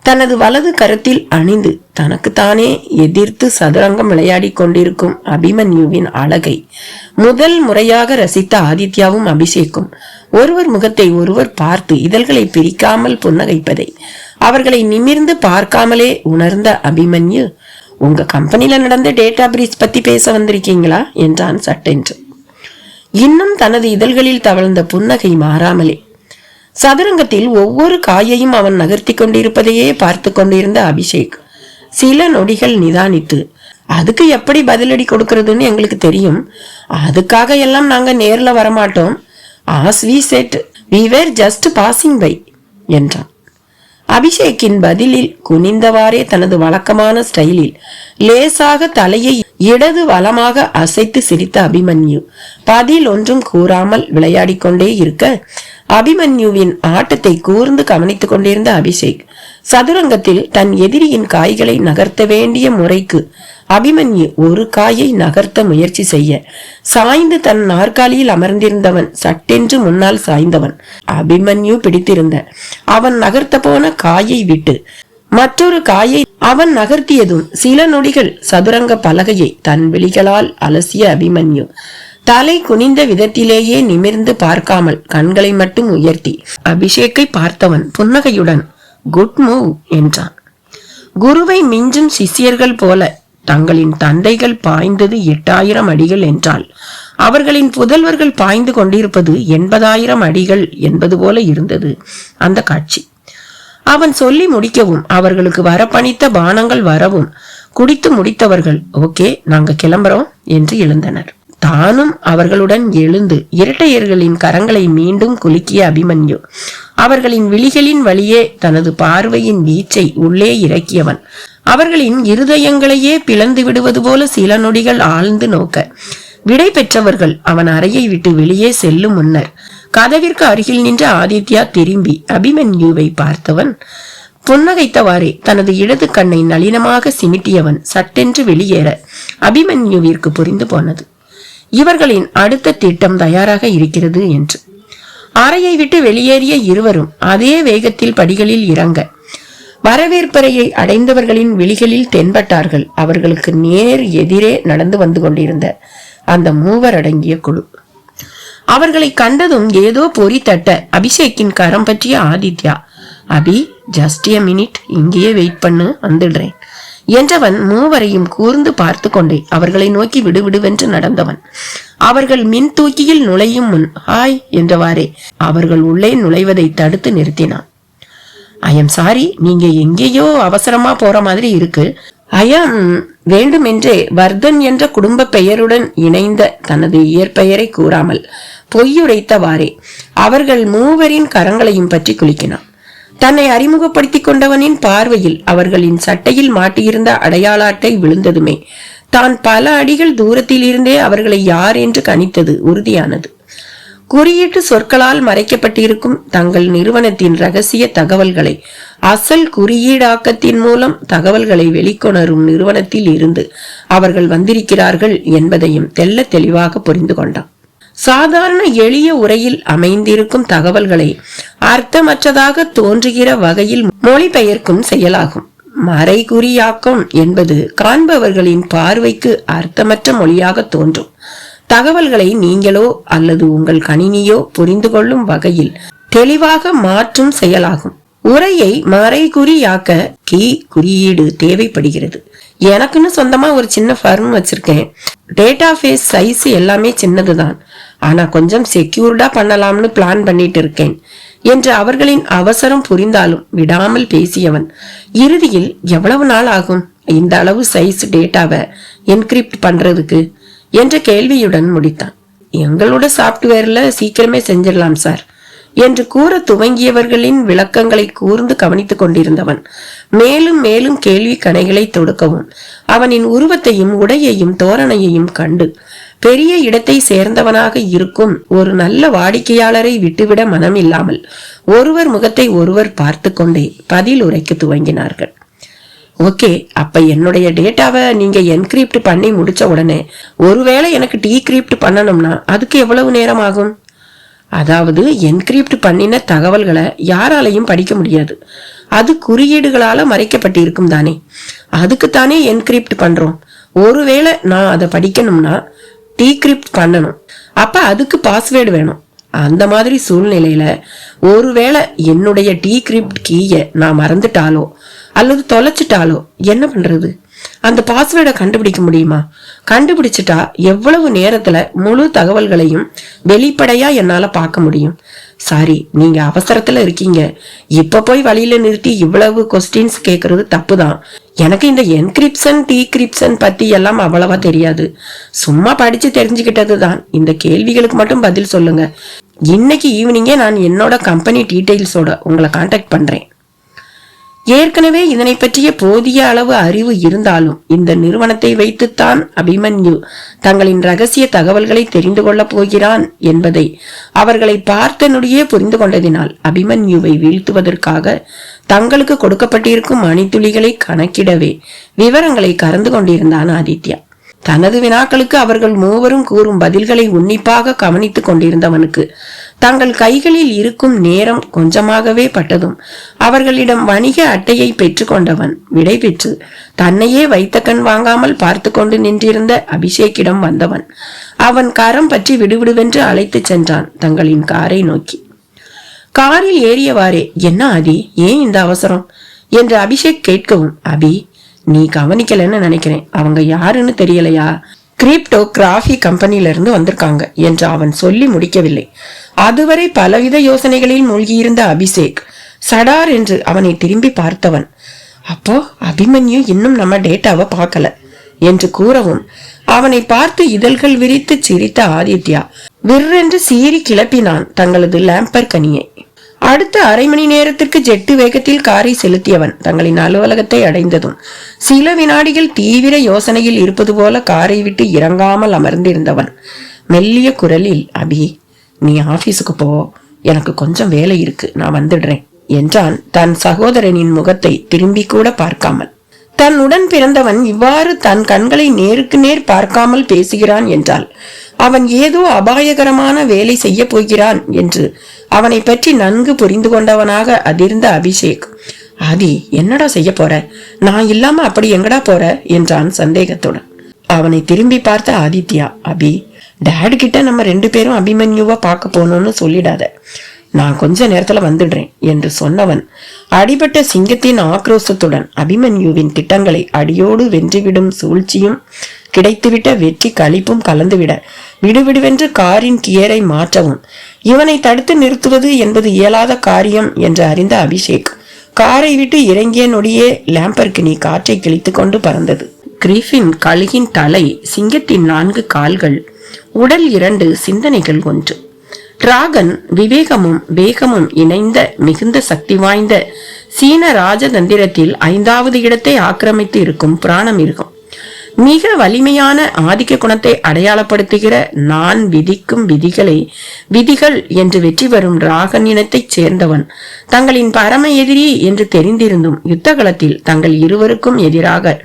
தனது வலது கரத்தில் அணிந்து தனக்குத்தானே எதிர்த்து சதுரங்கம் விளையாடி கொண்டிருக்கும் அபிமன்யுவின் அழகை முதல் முறையாக ரசித்த ஆதித்யாவும் அபிஷேக்கும் ஒருவர் முகத்தை ஒருவர் பார்த்து இதழ்களை பிரிக்காமல் புன்னகைப்பதை அவர்களை நிமிர்ந்து பார்க்காமலே உணர்ந்த அபிமன்யு, உங்க கம்பெனில நடந்த டேட்டா பிரீச் பத்தி பேச வந்திருக்கீங்களா என்றான் சட்டென்று. இன்னும் தனது இதழ்களில் தவழ்ந்த புன்னகை மாறாமலே சதுரங்கத்தில் ஒவ்வொரு காயையும் அவன் நகர்த்தி கொண்டிருப்பதையே பார்த்து கொண்டிருந்த அபிஷேக் சில நொடிகள் நிதானித்து, அதுக்கு எப்படி பதிலடி கொடுக்கறதுன்னு எங்களுக்கு தெரியும், அதுக்காக எல்லாம் நாங்க நேர்ல வரமாட்டோம், as we said we were just passing by என்றான். அபிஷேக்கின் பதிலில் குனிந்தவாறே தனது வழக்கமான ஸ்டைலில் லேசாக தலையை இடது வலமாக அசைத்து சிரித்த அபிமன்யு பதில் ஒன்றும் கூறாமல் விளையாடி கொண்டே இருக்க அபிமன்யுவின் ஆட்டத்தை கூர்ந்து கவனித்துக் கொண்டிருந்த அபிஷேக் சதுரங்கத்தில் தன் எதிரியின் காய்களை நகர்த்த வேண்டிய முறைக்கு அபிமன்யு ஒரு காயை நகர்த்த முயற்சி செய்ய சாய்ந்து தன் நாற்காலியில் அமர்ந்திருந்தவன் சட்டென்று முன்னால் சாய்ந்தவன் அபிமன்யு பிடித்திருந்த அவன் நகர்த்த போன காயை விட்டு மற்றொரு காயை அவன் நகர்த்தியதும் சில நொடிகள் சதுரங்க பலகையை தன் விழிகளால் அலசிய அபிமன்யு தலை குனிந்த விதத்திலேயே நிமிர்ந்து பார்க்காமல் கண்களை மட்டும் உயர்த்தி அபிஷேக்கை பார்த்தவன் புன்னகையுடன் குட் மூவ் என்றான். குருவை மிஞ்சும் சிஷ்யர்கள் போல தங்களின் தந்தைகள் பாய்ந்தது 8000 அடிகள் என்றால் அவர்களின் புதல்வர்கள் பாய்ந்து கொண்டிருப்பது 80,000 அடிகள் என்பது போல இருந்தது அந்த காட்சி. அவன் சொல்லி முடிக்கவும் அவர்களுக்கு வரப்பணித்த பானங்கள் வரவும் குடித்து முடித்தவர்கள் ஓகே நாங்க கிளம்புறோம் என்று எழுந்தனர். தானும் அவர்களுடன் எழுந்து இரட்டையர்களின் கரங்களை மீண்டும் குலுக்கிய அபிமன்யு அவர்களின் விழிகளின் வழியே தனது பார்வையின் வீச்சை உள்ளே இறக்கியவன் அவர்களின் இருதயங்களையே பிளந்து விடுவது போல சில நொடிகள் ஆழ்ந்து நோக்க விடை பெற்றவர்கள் அவன் அறையை விட்டு வெளியே செல்லும் முன்னர் கதவிற்கு அருகில் நின்ற ஆதித்யா திரும்பி அபிமன்யுவை பார்த்தவன் புன்னகைத்தவாறே தனது இடது கண்ணை நளினமாக சிமிட்டியவன் சட்டென்று வெளியேற அபிமன்யுவிற்கு புரிந்து போனது இவர்களின் அடுத்த திட்டம் தயாராக இருக்கிறது என்று. அறையை விட்டு வெளியேறிய இருவரும் அதே வேகத்தில் படிகளில் இறங்க வரவேற்பறையை அடைந்தவர்களின் விழிகளில் தென்பட்டார்கள் அவர்களுக்கு நேர் எதிரே நடந்து வந்து கொண்டிருந்த அந்த மூவர் அடங்கிய குழு. அவர்களை கண்டதும் ஏதோ பொறி தட்ட அபிஷேக்கின் கரம் பற்றிய ஆதித்யா, அபி ஜஸ்ட் எ மினிட், இங்கேயே வெயிட் பண்ணு, வந்துடுறேன் என்றவன் மூவரையும் கூர்ந்து பார்த்து கொண்டே அவர்களை நோக்கி விடுவிடுவென்று நடந்தவன் அவர்கள் மின் தூக்கியில் நுழையும் முன் ஹாய் என்றவாறே அவர்கள் உள்ளே நுழைவதை தடுத்து நிறுத்தினான். ஐயம் சாரி, நீங்க எங்கேயோ அவசரமா போற மாதிரி இருக்கு. ஐயம் வேண்டுமென்றே வர்தன் என்ற குடும்ப பெயருடன் இணைந்த தனது இயற்பெயரை கூறாமல் பொய்யுரைத்தவாறே அவர்கள் மூவரின் கரங்களையும் பற்றி குலுக்கினான். தன்னை அறிமுகப்படுத்திக் கொண்டவனின் பார்வையில் அவர்களின் சட்டையில் மாட்டியிருந்த அடையாள அட்டை விழுந்ததுமே தான் பல அடிகள் தூரத்தில் இருந்தே அவர்களை யார் என்று கணித்தது உறுதியானது. குறியீட்டு சொற்களால் மறைக்கப்பட்டிருக்கும் தங்கள் நிறுவனத்தின் ரகசிய தகவல்களை அசல் குறியீடாக்கத்தின் மூலம் தகவல்களை வெளிக்கொணரும் நிறுவனத்தில் இருந்து அவர்கள் வந்திருக்கிறார்கள் என்பதையும் தெல்ல தெளிவாக புரிந்து கொண்டான். சாதாரண எளிய உரையில் அமைந்திருக்கும் தகவல்களை அர்த்தமற்றதாக தோன்றுகிற வகையில் மொழிபெயர்க்கும் செயலாகும். மறைகுறியாக்கம் என்பது காண்பவர்களின் பார்வைக்கு அர்த்தமற்ற மொழியாக தோன்றும் தகவல்களை நீங்களோ அல்லது உங்கள் கணினியோ புரிந்து கொள்ளும் வகையில் தெளிவாக மாற்றும் செயலாகும். உரையை மறைகுறியாக்க கீ குறியீடு தேவைப்படுகிறது. எனக்குன்னு சொந்தமா ஒரு சின்ன ஃபர்ம் வச்சிருக்கேன். டேட்டா பேஸ் சைஸ் எல்லாமே சின்னதுதான், ஆனா கொஞ்சம் செக்யூர்டா பண்ணலாம்னு பிளான் பண்ணிட்டு இருக்கேன் என்று அவர்களின் அவசரம் புரிந்தாலும் விடாமல் பேசியவன் இறுதியில் எவ்வளவு நாள் ஆகும் இந்த அளவு சைஸ் டேட்டாவை என்கிரிப்ட் பண்றதுக்கு என்ற கேள்வியுடன் முடித்தான். எங்களோட சாப்ட்வேர்ல சீக்கிரமே செஞ்சிடலாம் சார் என்று கூற துவங்கியவர்களின் விளக்கங்களை கூர்ந்து கவனித்துக் கொண்டிருந்தவன் மேலும் மேலும் கேள்வி கணைகளை தொடுக்கவும் அவனின் உருவத்தையும் உடையையும் தோரணையையும் கண்டு பெரிய இடத்தை சேர்ந்தவனாக இருக்கும் ஒரு நல்ல வாடிக்கையாளரை விட்டுவிட மனம் இல்லாமல் ஒருவர் முகத்தை ஒருவர் பார்த்து கொண்டே பதில் உரைக்க துவங்கினார்கள். ஓகே, அப்ப என்னுடைய டேட்டாவை நீங்க என்கிரிப்ட் பண்ணி முடிச்ச உடனே ஒருவேளை எனக்கு டீக்ரிப்ட் பண்ணணும்னா அதுக்கு எவ்வளவு நேரம் ஆகும்? அதாவது என்கிரிப்ட் பண்ணின தகவல்களை யாராலையும் படிக்க முடியாது, அது குறியீடுகளால மறைக்கப்பட்டிருக்கும் தானே, அதுக்குத்தானே என்கிரிப்ட் பண்றோம். ஒருவேளை நான் அதை படிக்கணும்னா டீக்ரிப்ட் பண்ணணும், அப்ப அதுக்கு பாஸ்வேர்டு வேணும். அந்த மாதிரி சூழ்நிலையில ஒருவேளை என்னுடைய டீக்ரிப்ட் கீயை நான் மறந்துட்டாலோ அல்லது தொலைச்சிட்டாலோ என்ன பண்றது? அந்த பாஸ்வேர்டை கண்டுபிடிக்க முடியுமா? கண்டுபிடிச்சிட்டா எவ்வளவு நேரத்துல முழு தகவல்களையும் வெளிப்படையா என்னால பார்க்க முடியும்? சாரி, நீங்க அவசரத்துல இருக்கீங்க, இப்ப போய் வழியில நிறுத்தி இவ்வளவு கொஸ்டின்ஸ் கேக்குறது தப்புதான். எனக்கு இந்த என்கிரிப்ஷன் டீக்ரிப்ஷன் பத்தி எல்லாம் அவ்வளவா தெரியாது, சும்மா படிச்சு தெரிஞ்சுக்கிட்டது தான். இந்த கேள்விகளுக்கு மட்டும் பதில் சொல்லுங்க. இன்னைக்கு ஈவினிங்கே நான் என்னோட கம்பெனி டீடைல்ஸோட உங்களை கான்டாக்ட் பண்றேன். ஏற்கனவே இதனை பற்றிய போதிய அளவு அறிவு இருந்தாலும் இந்த நிறுவனத்தை வைத்துத்தான் அபிமன்யு தங்களின் ரகசிய தகவல்களை தெரிந்து கொள்ளப் போகிறான் என்பதை அவர்களை பார்த்த நொடியே புரிந்து கொண்டதினால் அபிமன்யுவை வீழ்த்துவதற்காக தங்களுக்கு கொடுக்கப்பட்டிருக்கும் மணித்துளிகளை கணக்கிடவே விவரங்களை கறந்து கொண்டிருந்தான் ஆதித்யா. தனது வினாக்களுக்கு அவர்கள் மூவரும் கூறும் பதில்களை உன்னிப்பாக கவனித்துக் கொண்டிருந்தவனுக்கு தங்கள் கைகளில் இருக்கும் நேரம் கொஞ்சமாகவே பட்டதும் அவர்களிடம் வணிக அட்டையை பெற்று கொண்டவன் விடை பெற்று தன்னையே வைத்த கண் வாங்காமல் பார்த்து கொண்டு நின்றிருந்த அபிஷேக்கிடம் வந்தவன் அவன் கரம் பற்றி விடுவிடுவென்று அழைத்து சென்றான் தங்களின் காரை நோக்கி. காரில் ஏறியவாறே, என்ன ஆதி, ஏன் இந்த அவசரம் என்று அபிஷேக் கேட்கவும், அபி நீ கவனிக்கலன்னு நினைக்கிறேன், அவங்க யாருன்னு தெரியலையா? கிரிப்டோ கிராஃபி கம்பெனில இருந்து வந்திருக்காங்க என்று அவன் சொல்லி முடிக்கவில்லை. அதுவரை பலவித யோசனைகளில் மூழ்கியிருந்த அபிஷேக் சடார் என்று அவனை திரும்பி பார்த்தவன், அப்போ அபிமன்யு இன்னும் நம்ம டேட்டாவை பார்க்கல என்று கூறவும் அவனை பார்த்து இதழ்கள் விரித்து சிரித்த ஆதித்யா விற்றென்று சீறி கிளப்பினான் தங்களது லேம்பர் கனியை. அடுத்த அரை மணி நேரத்திற்கு ஜெட்டு வேகத்தில் காரை செலுத்தியவன் தங்களின் அலுவலகத்தை அடைந்ததும் சில வினாடிகள் தீவிர யோசனையில் இருப்பது போல காரை விட்டு இறங்காமல் அமர்ந்திருந்தவன் மெல்லிய குரலில், அபி நீ ஆபீஸுக்கு போ, எனக்கு கொஞ்சம் வேலை இருக்கு, நான் வந்துடுறேன் என்றான் தன் சகோதரனின் முகத்தை திரும்பி கூட பார்க்காமல். தன் உடன் பிறந்தவன் இவ்வாறு தன் கண்களை நேருக்கு நேர் பார்க்காமல் பேசுகிறான் என்றால் அவன் ஏதோ அபாயகரமான வேலை செய்ய போகிறான் என்று அவனை பற்றி நன்கு புரிந்து கொண்டவனாக அதிர்ந்த அபிஷேக், ஆதி என்னடா செய்ய போற, நான் இல்லாம அப்படி எங்கடா போற என்றான் சந்தேகத்துடன். அவனை திரும்பி பார்த்த ஆதித்யா, அபி டேடு கிட்ட நம்ம 2 பேரும் அபிமன்யுவா பார்க்க போனோம்னு சொல்லிடாத, நான் கொஞ்ச நேரத்துல வந்துடுறேன் என்று சொன்னவன் அடிபட்ட சிங்கத்தின் ஆக்ரோஷத்துடன் அபிமன்யுவின் திட்டங்களை அடியோடு வென்றுவிடும் சூழ்ச்சியும் கிடைத்துவிட்ட வெற்றி களிப்பும் கலந்துவிட விடுவிடுவென்று காரின் கியரை மாற்றவும் இவனை தடுத்து நிறுத்துவது என்பது இயலாத காரியம் என்று அறிந்த அபிஷேக் காரை விட்டு இறங்கிய நொடியே லேம்பர்கினி காற்றை கிழித்து கொண்டு பறந்தது. கிரிஃபின் கழுகின் தலை, சிங்கத்தின் 4 கால்கள், உடல் 2, சிந்தனைகள் 1. டிராகன் விவேகமும் வேகமும் இணைந்த மிகுந்த சக்தி வாய்ந்த சீன ராஜதந்திரத்தில் 5வது இடத்தை ஆக்கிரமித்து இருக்கும் பிராணமிருகம். மிக வலிமையான ஆதிக்க குணத்தை அடையாளப்படுத்துகிற நான் விதிக்கும் விதிகள் என்று வெற்றி வரும் டிராகன் இனத்தைச் சேர்ந்தவன் தங்களின் பரம எதிரி என்று தெரிந்திருந்தும் யுத்த களத்தில் தங்கள் இருவருக்கும் எதிராக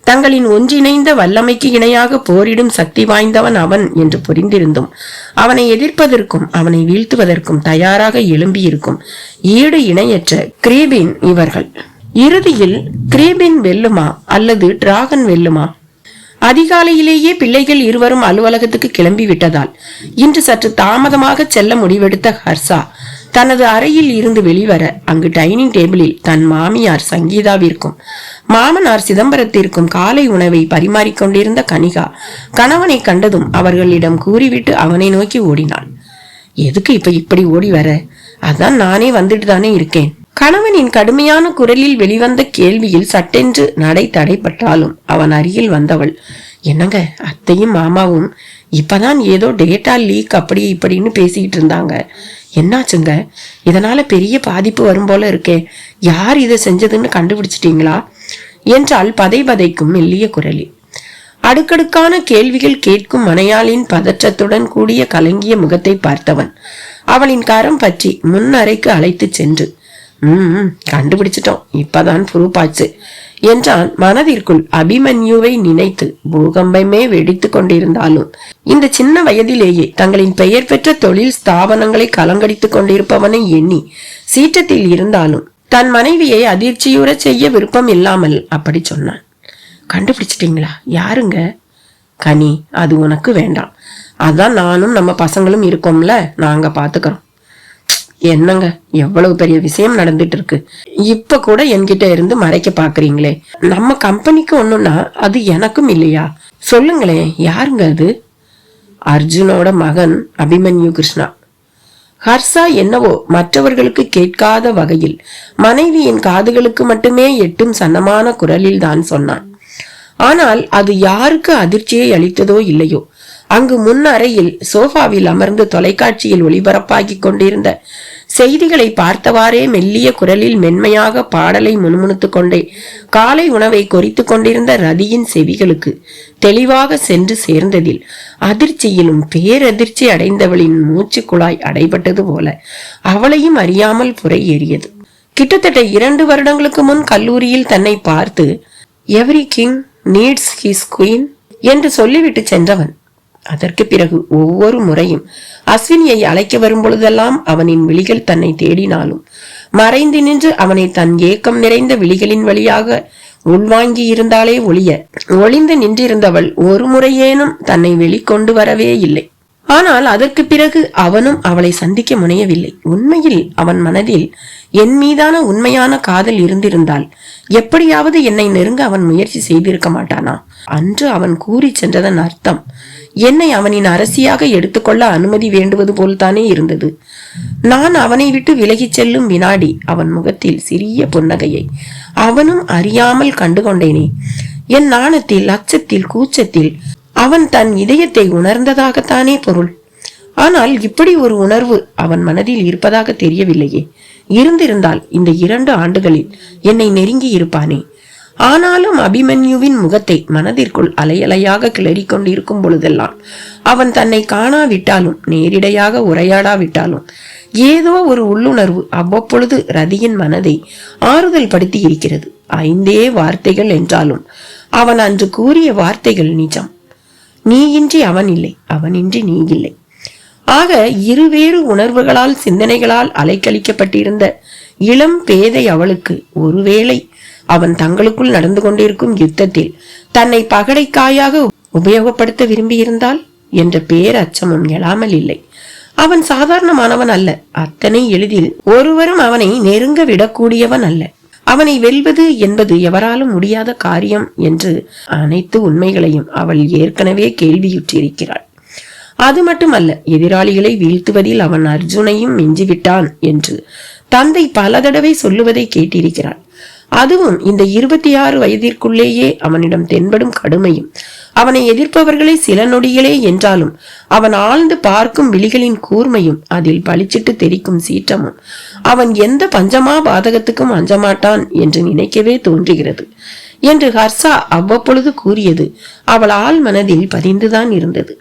தங்களின் ஒன்றிணைந்த வல்லமைக்கு இணையாக போரிடும் சக்தி வாய்ந்தவன் அவன் என்று புரிந்திருந்தும் அவனை எதிர்ப்பதற்கும் அவனை வீழ்த்துவதற்கும் தயாராக எழும்பியிருக்கும் ஈடு இணையற்ற கிரீபின் இவர்கள். இறுதியில் கிரீபின் வெல்லுமா அல்லது டிராகன் வெல்லுமா? அதிகாலையிலேயே பிள்ளைகள் இருவரும் அலுவலகத்துக்கு கிளம்பி விட்டதால் இன்று சற்று தாமதமாக செல்ல முடிவெடுத்த ஹர்ஷா தனது அறையில் இருந்து வெளிவர அங்கு டைனிங் டேபிளில் தன் மாமியார் சங்கீதாவிற்கும் மாமனார் சிதம்பரத்திற்கும் காலை உணவை பரிமாறிக்கொண்டிருந்த கனிகா கணவனை கண்டதும் அவர்களிடம் கூறிவிட்டு அவனை நோக்கி ஓடினாள். எதுக்கு இப்ப இப்படி ஓடி வர? அதான் நானே வந்துட்டு தானே இருக்கேன். கணவனின் கடுமையான குரலில் வெளிவந்த கேள்வியில் சட்டென்று நடை தடைப்பட்டாலும் அவன் அருகில் வந்தவள், என்னங்க அத்தையும் மாமாவும் இப்பதான் ஏதோ டேட்டா லீக் அப்படி இப்படின்னு பேசிக்கிட்டு இருந்தாங்க. என்னாச்சுங்க? இதனால பெரிய பாதிப்பு வரும் போல இருக்கே. யார் இதை செஞ்சதுன்னு கண்டுபிடிச்சிட்டீங்களா என்றால் பதைக்கும் மெல்லிய குரலில். அடுக்கடுக்கான கேள்விகள் கேட்கும் மனையாளின் பதற்றத்துடன் கூடிய கலங்கிய முகத்தை பார்த்தவன் அவளின் கரம் பற்றி முன்னறைக்கு அழைத்து சென்று, கண்டுபிடிச்சிட்டோம், இப்பதான் புரூப்பாச்சு என்றான். மனதிற்குள் அபிமன்யுவை நினைத்து பூகம்பமே வெடித்து கொண்டிருந்தாலும் இந்த சின்ன வயதிலேயே தங்களின் பெயர் பெற்ற தொழில் ஸ்தாபனங்களை கலங்கடித்துக் கொண்டிருப்பவனை எண்ணி சீற்றத்தில் இருந்தாலும் தன் மனைவியை அதிர்ச்சியுற செய்ய விருப்பம் இல்லாமல் அப்படி சொன்னான். கண்டுபிடிச்சிட்டீங்களா? யாருங்க? கனி, அது உனக்கு வேண்டாம். அதான் நானும் நம்ம பசங்களும் இருக்கோம்ல, நாங்க பாத்துக்கிறோம். என்னங்க, எவ்வளவு பெரிய விஷயம் நடந்துட்டு இருக்கு, இப்ப கூட என்கிட்ட இருந்து மறைக்க பாக்குறீங்களே. நம்ம கம்பெனிக்கு ஒண்ணுன்னா அது எனக்கும் இல்லையா? சொல்லுங்களேன், யாருங்க அது? அர்ஜுனோட மகன் அபிமன்யு கிருஷ்ணா. ஹர்ஷா என்னவோ மற்றவர்களுக்கு கேட்காத வகையில் மனைவியின் காதுகளுக்கு மட்டுமே எட்டும் சன்னமான குரலில் தான் சொன்னான். ஆனால் அது யாருக்கு அதிர்ச்சியை அளித்ததோ இல்லையோ, அங்கு முன் அறையில் சோஃபாவில் அமர்ந்து தொலைக்காட்சியில் ஒளிபரப்பாகி கொண்டிருந்த செய்திகளை பார்த்தவாறே மெல்லிய குரலில் மென்மையாக பாடலை முணுமுணுத்துக் கொண்டே காலை உணவை கொறித்து கொண்டிருந்த ரதியின் செவிகளுக்கு தெளிவாக சென்று சேர்ந்ததில் அதிர்ச்சியிலும் பேரதிர்ச்சி அடைந்தவளின் மூச்சு குழாய் அடைபட்டது போல அவளையும் அறியாமல் புரை ஏறியது. கிட்டத்தட்ட 2 வருடங்களுக்கு முன் கல்லூரியில் தன்னை பார்த்து every king needs his queen என்று சொல்லிவிட்டு சென்றவன் அதற்கு பிறகு ஒவ்வொரு முறையும் அஸ்வினியை அழைக்க வரும் பொழுதெல்லாம் அவனின் விழிகள் தன்னை தேடினாலும் மறைந்து நின்று அவனை தன் ஏக்கம் நிறைந்த விழிகளின் வழியாக உள்வாங்கி இருந்தாலே ஒளிந்து நின்றிருந்தவள் ஒரு முறையேனும் தன்னை வெளிக்கொண்டு வரவே இல்லை. ஆனால் அதற்கு பிறகு அவனும் அவளை சந்திக்க முனையவில்லை. உண்மையில் அவன் மனதில் என் மீதான உண்மையான காதல் இருந்திருந்தால் எப்படியாவது என்னை நெருங்க அவன் முயற்சி செய்திருக்க மாட்டானா? அன்று அவன் கூறி சென்றதன் அர்த்தம் என்னை அவனின் அரசியாக எடுத்துக்கொள்ள அனுமதி வேண்டுவது போல்தானே இருந்தது. நான் அவனை விட்டு விலகிச் செல்லும் வினாடி அவன் முகத்தில் சிறிய புன்னகையை அவனும் அறியாமல் கண்டுகொண்டேனே. என் நாணத்தில், அச்சத்தில், கூச்சத்தில் அவன் தன் இதயத்தை உணர்ந்ததாகத்தானே பொருள். ஆனால் இப்படி ஒரு உணர்வு அவன் மனதில் இருப்பதாக தெரியவில்லையே. இருந்திருந்தால் இந்த 2 ஆண்டுகளில் என்னை நெருங்கி இருப்பானே. ஆனாலும் அபிமன்யுவின் முகத்தை மனதிற்குள் அலையலையாக கிளறி கொண்டிருக்கும் பொழுதெல்லாம் அவன் தன்னை காணாவிட்டாலும் நேரிடையாக உரையாடாவிட்டாலும் ஏதோ ஒரு உள்ளுணர்வு அவ்வப்பொழுது ரதியின் மனதை ஆறுதல் படுத்தி இருக்கிறது. 5 வார்த்தைகள் என்றாலும் அவன் அன்று கூறிய வார்த்தைகள் நிஜம். நீயின்றி அவன் இல்லை, அவனின்றி நீ இல்லை. ஆக இருவேறு உணர்வுகளால் சிந்தனைகளால் அலைக்கழிக்கப்பட்டிருந்த இளம் பேதை அவளுக்கு ஒருவேளை அவன் தங்களுக்குள் நடந்து கொண்டிருக்கும் யுத்தத்தில் தன்னை பகடைக்காயாக உபயோகப்படுத்த விரும்பியிருந்தால் என்ற பேரச்சமும் எழாமல் இல்லை. அவன் சாதாரணமானவன் அல்ல. அத்தனை எளிதில் ஒருவரும் அவனை நெருங்க விடக்கூடியவன் அல்ல. அவனை வெல்வது என்பது எவராலும் முடியாத காரியம் என்று அனைத்து உண்மைகளையும் அவள் ஏற்கனவே கேள்வியுற்றிருக்கிறாள். அது மட்டுமல்ல, எதிராளிகளை வீழ்த்துவதில் அவன் அர்ஜுனையும் மிஞ்சிவிட்டான் என்று தந்தை பல தடவை சொல்லுவதை கேட்டிருக்கிறாள். அதுவும் இந்த 26 வயதிற்குள்ளேயே அவனிடம் தென்படும் கடுமையும் அவனை எதிர்ப்பவர்களை சில நொடிகளே என்றாலும் அவன் ஆழ்ந்து பார்க்கும் விழிகளின் கூர்மையும் அதில் பளிச்சிட்டு தெரிக்கும் சீற்றமும் அவன் எந்த பஞ்சமா பாதகத்துக்கும் அஞ்சமாட்டான் என்று நினைக்கவே தோன்றுகிறது என்று ஹர்ஷா அவ்வப்பொழுது கூறியது அவள் ஆள் மனதில் பதிந்துதான் இருந்தது.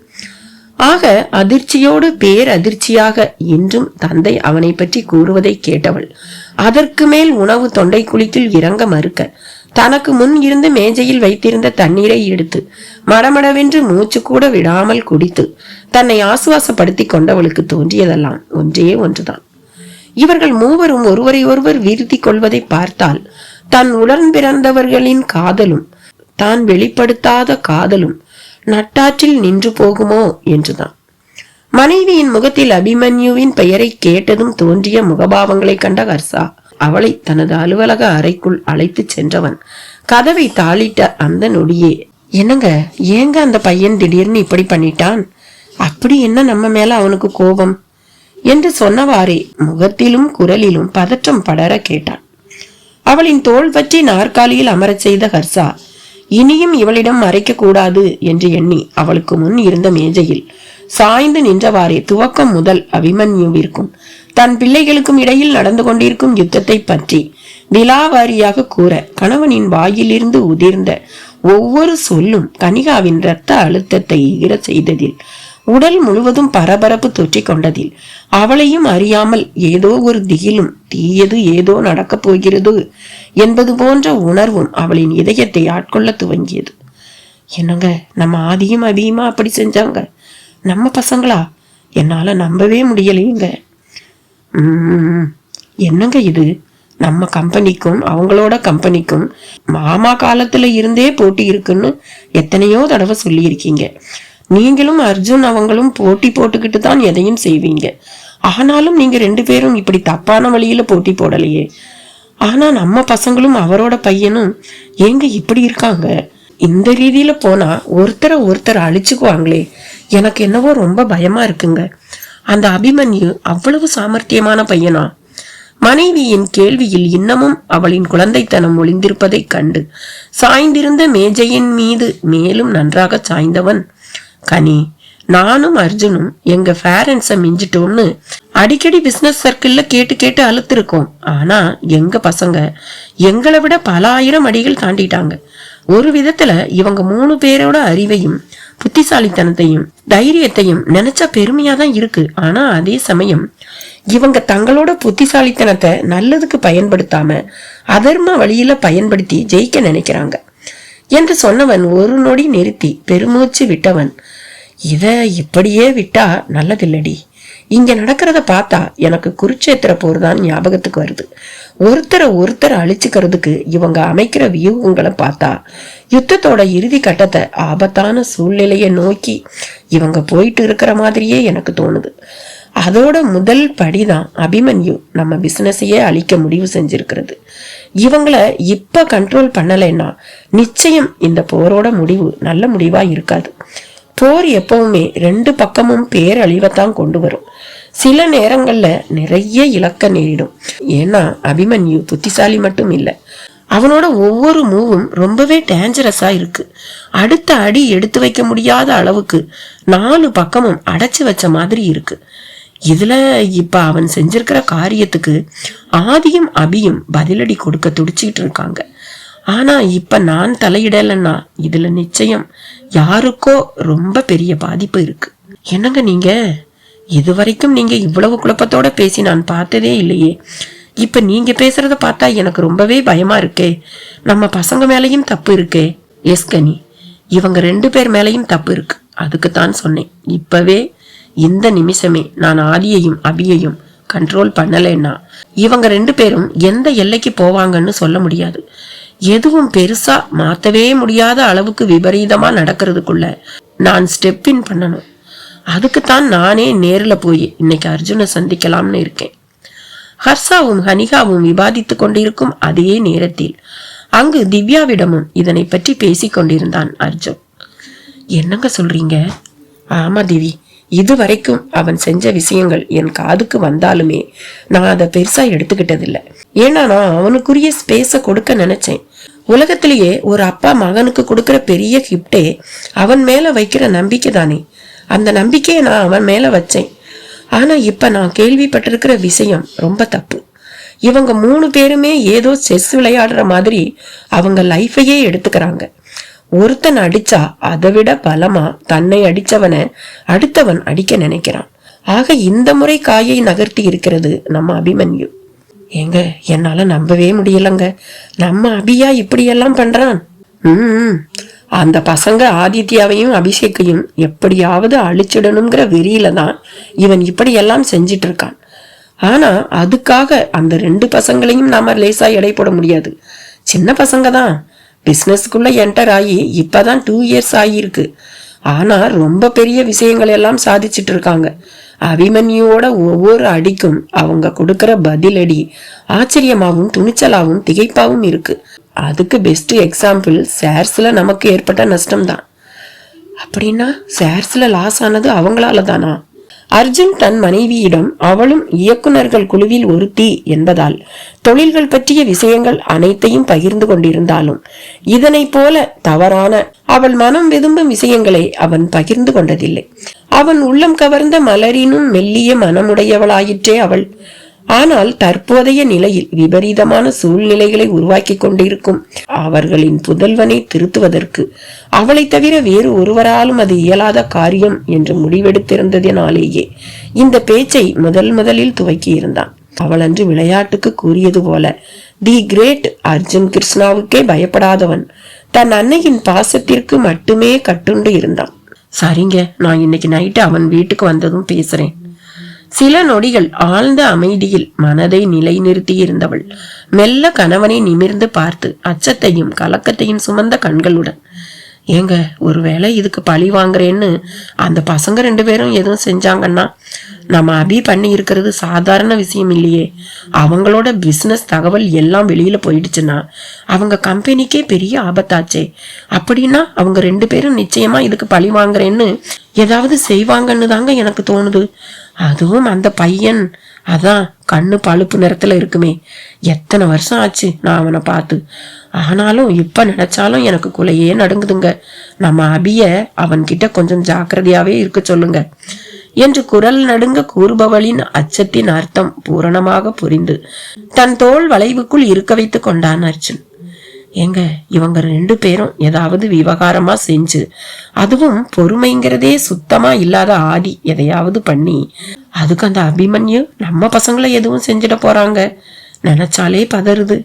ஆக அதிர்ச்சியோடு பேரதிர்ச்சியாக இன்றும் தந்தை அவனை பற்றி கூறுவதை கேட்டவள் அதற்கு மேல் உணவு தொண்டை குழிக்குள் இறங்க மறுக்க தனக்கு முன் இருந்து மேஜையில் வைத்திருந்த தண்ணீரை எடுத்து மடமடவென்று மூச்சு கூட விடாமல் குடித்து தன்னை ஆசுவாசப்படுத்தி கொண்டவளுக்கு தோன்றியதெல்லாம் ஒன்றே ஒன்றுதான். இவர்கள் மூவரும் ஒருவரை ஒருவர் வீழ்த்தி கொள்வதை பார்த்தால் தன் உடன் பிறந்தவர்களின் காதலும் தான் வெளிப்படுத்தாத காதலும் நட்டாற்றில் நின்று போகுமோ என்றுதான். மனைவியின் முகத்தில் அபிமன்யுவின் பெயரை கேட்டதும் தோன்றிய முகபாவங்களை கண்ட ஹர்ஷா அவளை தனது அலுவலக அறைக்குள் அழைத்து சென்றவன் கதவை தாளிட்ட அந்த நொடியே, என்னங்க, ஏங்க அந்த பையன் திடீர்னு இப்படி பண்ணிட்டான்? அப்படி என்ன நம்ம மேல அவனுக்கு கோபம் என்று சொன்னவாறே முகத்திலும் குரலிலும் பதற்றம் படர கேட்டான். அவளின் தோள் பற்றி நாற்காலியில் அமரச் செய்த ஹர்ஷா இனியும் இவளிடம் மறைக்க கூடாது என்று எண்ணி அவளுக்கு முன் இருந்த மேஜையில் சாய்ந்து நின்றவாறே துவக்கம் முதல் அபிமன்யுவிற்கும் தன் பிள்ளைகளுக்கும் இடையில் நடந்து கொண்டிருக்கும் யுத்தத்தை பற்றி விலாவாரியாக கூற கணவனின் வாயிலிருந்து உதிர்ந்த ஒவ்வொரு சொல்லும் கனிகாவின் இரத்த அழுத்தத்தை ஈர செய்ததில் உடல் முழுவதும் பரபரப்பு தொற்றிக் கொண்டதில் அவளையும் அறியாமல் ஏதோ ஒரு திகிலும் தீயது ஏதோ நடக்கப் போகிறது என்பது போன்ற உணர்வும் அவளின் இதயத்தை ஆட்கொள்ள துவங்கியது. என்னங்க, நம்ம ஆதியும் அபியுமா அப்படி செஞ்சாங்க? நம்ம பசங்களா? என்னால நம்பவே முடியலையேங்க. என்னங்க இது? நம்ம கம்பெனிக்கும் அவங்களோட கம்பெனிக்கும் மாமா காலத்துல இருந்தே போட்டி இருக்குன்னு எத்தனையோ தடவை சொல்லியிருக்கீங்க. நீங்களும் அர்ஜுன் அவங்களும் போட்டி போட்டுக்கிட்டு தான் எதையும் செய்வீங்க. ஆனாலும் நீங்க 2 பேரும் இப்படி தப்பான வழியில போட்டி போடலையே. ஆனா நம்ம பசங்களும் அவரோட பையனும் ஏங்க இப்படி இருக்காங்க? இந்த ரீதியில போனா ஒருத்தரை அழிச்சுக்குவாங்களே. எனக்கு என்னவோ ரொம்ப பயமா இருக்குங்க. அந்த அபிமன்யு அவ்வளவு சாமர்த்தியமான பையனா? மனைவியின் கேள்வியில் இன்னமும் அவளின் குழந்தைத்தனம் ஒளிந்திருப்பதைக் கண்டு சாய்ந்திருந்த மேஜையின் மீது மேலும் நன்றாக சாய்ந்தவன், கனி, நானும் அர்ஜுனும் எங்க பேரண்ட்ஸ மிஞ்சிட்டோம்னு அடிக்கடி பிசினஸ் சர்க்கிள்ல கேட்டு அழுத்திருக்கோம். ஆனா எங்க பசங்க எங்களை விட பல ஆயிரம் அடிகள் தாண்டிட்டாங்க. ஒரு விதத்துல இவங்க 3 பேரோட அறிவையும் புத்திசாலித்தனத்தையும் தைரியத்தையும் நினைச்சா பெருமையா தான் இருக்கு. ஆனா அதே சமயம் இவங்க தங்களோட புத்திசாலித்தனத்தை நல்லதுக்கு பயன்படுத்தாம அதர்ம வழியில பயன்படுத்தி ஜெயிக்க நினைக்கிறாங்க என்று சொன்னவன் ஒரு நொடி நிறுத்தி பெருமூச்சு விட்டவன், இத இப்படியே விட்டா நல்லதில்லடி. இங்க நடக்கிறத பார்த்தா எனக்கு குருட்சேத்திர போர் தான் ஞாபகத்துக்கு வருது. ஒருத்தரை அழிச்சுக்கிறதுக்கு இவங்க அமைக்கிற வியூகங்களை பார்த்தா யுத்தத்தோட இறுதி கட்டத்தை ஆபத்தான சூழ்நிலையை நோக்கி இவங்க போயிட்டு இருக்கிற மாதிரியே எனக்கு தோணுது. அதோட முதல் படிதான் அபிமன்யு நம்ம பிசினஸையே அழிக்க முடிவு செஞ்சிருக்கிறது. இவங்கள இப்ப கண்ட்ரோல் பண்ணலைன்னா நிச்சயம் இந்த போரோட முடிவு நல்ல முடிவா இருக்காது. போர் எப்பவுமே 2 பக்கமும் பேரழிவைத்தான் கொண்டு வரும். சில நேரங்கள்ல நிறைய இழக்க நேரிடும். ஏன்னா அபிமன்யு புத்திசாலி மட்டும் இல்ல, அவனோட ஒவ்வொரு மூவும் ரொம்பவே டேஞ்சரஸா இருக்கு. அடுத்த அடி எடுத்து வைக்க முடியாத அளவுக்கு 4 பக்கமும் அடைச்சு வச்ச மாதிரி இருக்கு. இதுல இப்ப அவன் செஞ்சிருக்கிற காரியத்துக்கு ஆதியும் அபியும் பதிலடி கொடுக்க துடிச்சுக்கிட்டு இருக்காங்க. ஆனா இப்ப நான் தலையிடலன்னா இதுல நிச்சயம் யாருக்கோ ரொம்ப பெரிய பாதிப்பு இருக்கு. என்னங்க நீங்க இதுவரைக்கும் நீங்க இவ்வளவு குழப்பத்தோட பேசி நான் பார்த்ததே இல்லையே. இப்ப நீங்க பேசுறத பார்த்தா எனக்கு ரொம்பவே பயமா இருக்கே. நம்ம பசங்க மேலையும் தப்பு இருக்கே. எஸ் கனி, இவங்க 2 பேர் மேலையும் தப்பு இருக்கு. அதுக்குத்தான் சொன்னேன், இப்பவே இந்த நிமிஷமே நான் ஆதியையும் அபியையும் கண்ட்ரோல் பண்ணலைன்னா இவங்க 2 பேரும் எந்த எல்லைக்கு போவாங்கன்னு சொல்ல முடியாது. எதுவும் பெருசா மாத்தவே முடியாத அளவுக்கு விபரீதமா நடக்கிறதுக்குள்ள நான் ஸ்டெப் இன் பண்ணணும். அதுக்குத்தான் நானே நேர்ல போய் இன்னைக்கு அர்ஜுனை சந்திக்கலாம்னு இருக்கேன். ஹர்ஷாவும் ஹனிகாவும் விவாதித்து கொண்டிருக்கும் அதே நேரத்தில் அங்கு திவ்யாவிடமும் இதனை பற்றி பேசிக் கொண்டிருந்தான் அர்ஜுன். என்னங்க சொல்றீங்க? ஆமா திவி, இதுவரைக்கும் அவன் செஞ்ச விஷயங்கள் என் காதுக்கு வந்தாலுமே நான் அதை பெருசா எடுத்துக்கிட்டதில்ல. ஏன்னா நான் அவனுக்குரிய ஸ்பேஸ கொடுக்க நினைச்சேன். உலகத்திலேயே ஒரு அப்பா மகனுக்கு கொடுக்கிற பெரிய கிஃப்டே அவன் மேல வைக்கிற நம்பிக்கை தானே. அந்த நம்பிக்கையை நான் அவன் மேல வச்சேன். ஆனா இப்ப நான் கேள்விப்பட்டிருக்கிற விஷயம் ரொம்ப தப்பு. இவங்க 3 பேருமே ஏதோ செஸ் விளையாடுற மாதிரி அவங்க லைஃபையே எடுத்துக்கிறாங்க. ஒருத்தன் அடிச்சா அதை விட பலமா தன்னை அடிச்சவனை அடுத்தவன் அடிக்க நினைக்கிறான். ஆக இந்த முறை காயை நகர்த்தி இருக்கிறது நம்ம அபிமன்யு. ஏங்க, என்னால நம்பவே முடியலங்க. நம்ம அபியா இப்படியெல்லாம் பண்றான்? அந்த பசங்க ஆதித்யாவையும் அபிஷேக்கையும் எப்படியாவது அழிச்சிடணுங்கிற வெறியில தான் இவன் இப்படியெல்லாம் செஞ்சிட்டு இருக்கான். ஆனா அதுக்காக அந்த 2 பசங்களையும் நாம லேசா எடை போட முடியாது. சின்ன பசங்க தான், பிசினஸ்க்குள்ள என்டர் ஆகி இப்பதான் 2 இயர்ஸ் ஆகியிருக்கு. ஆனா ரொம்ப பெரிய விஷயங்கள் எல்லாம் சாதிச்சுட்டு இருக்காங்க. அபிமன்யுவோட ஒவ்வொரு அடிக்கும் அவங்க கொடுக்கற பதிலடி ஆச்சரியமாவும் துணிச்சலாவும் திகைப்பாவும் இருக்கு. அதுக்கு பெஸ்ட் எக்ஸாம்பிள் ஷேர்ஸ்ல நமக்கு ஏற்பட்ட நஷ்டம் தான். அப்படின்னா ஷேர்ஸ்ல லாஸ் ஆனது அவங்களால தானா? அர்ஜுன் தன் மனைவியிடம் அவளும் இயக்குநர்கள் குழுவில் ஒருத்தி என்பதால் தொழில்கள் பற்றிய விஷயங்கள் அனைத்தையும் பகிர்ந்து கொண்டிருந்தாலும் இதனை போல தவறான அவள் மனம் விரும்பும் விஷயங்களை அவன் பகிர்ந்து கொண்டதில்லை. அவன் உள்ளம் கவர்ந்த மலரினும் மெல்லிய மனமுடையவளாயிற்றே அவள். ஆனால் தற்போதைய நிலையில் விபரீதமான சூழ்நிலைகளை உருவாக்கி கொண்டிருக்கும் அவர்களின் புதல்வனை திருத்துவதற்கு அவளை தவிர வேறு ஒருவராலும் அது இயலாத காரியம் என்று முடிவெடுத்திருந்ததினாலேயே இந்த பேச்சை முதலில் துவக்கியிருந்தான். அவள் அன்று விளையாட்டுக்கு கூறியது போல தி கிரேட் அர்ஜுன் கிருஷ்ணாவுக்கே பயப்படாதவன் தன் அன்னையின் பாசத்திற்கு மட்டுமே கட்டுண்டு இருந்தான். சரிங்க, நான் இன்னைக்கு நைட்டு அவன் வீட்டுக்கு வந்ததும் பேசுறேன். சில நொடிகள் ஆழ்ந்த அமைதியில் மனதை நிலைநிறுத்தி இருந்தவள் மெல்ல கணவனை நிமிர்ந்து பார்த்து அச்சத்தையும் கலக்கத்தையும் சுமந்த கண்களுடன், ஏங்க, ஒருவேளை இதுக்கு பழி வாங்குறேன்னு அந்த பசங்க 2 பேரும் எதுவும் செஞ்சாங்கன்னா நம்ம அபி பண்ணி இருக்கிறது சாதாரண விஷயம் இல்லையே. அவங்களோட பிசினஸ் தகவல் எல்லாம் வெளியில போயிடுச்சுன்னா அவங்க கம்பெனிக்கே பெரிய ஆபத்தாச்சே. அப்படின்னா அவங்க 2 பேரும் நிச்சயமா இதுக்கு பழி வாங்குறேன்னு ஏதாவது செய்வாங்கன்னு தாங்க எனக்கு தோணுது. அதுவும் அந்த பையன் அதான் கண்ணு பழுப்பு நிறத்துல இருக்குமே, எத்தனை வருஷம் ஆச்சு நான் அவனை பார்த்து. ஆனாலும் இப்ப நினைச்சாலும் எனக்கு குலையே நடுங்குதுங்க. நம்ம அபிய அவன்கிட்ட கொஞ்சம் ஜாக்கிரதையாவே இருக்க சொல்லுங்க என்று குரல் நடுங்க கூறுபவளின் அச்சத்தின் அர்த்தம் பூரணமாக புரிந்து தன் தோள் வளைவுக்குள் இருக்க வைத்து கொண்டான் அர்ஜுன். எங்க, இவங்க 2 பேரும் ஏதாவது விவகாரமா செஞ்சு, அதுவும் பொறுமைங்கிறதே சுத்தமா இல்லாத ஆதி எதையாவது பண்ணி அதுக்கு அந்த அபிமன்யு நம்ம பசங்களை எதுவும் செஞ்சிட போறாங்க நினைச்சாலே பதறுது.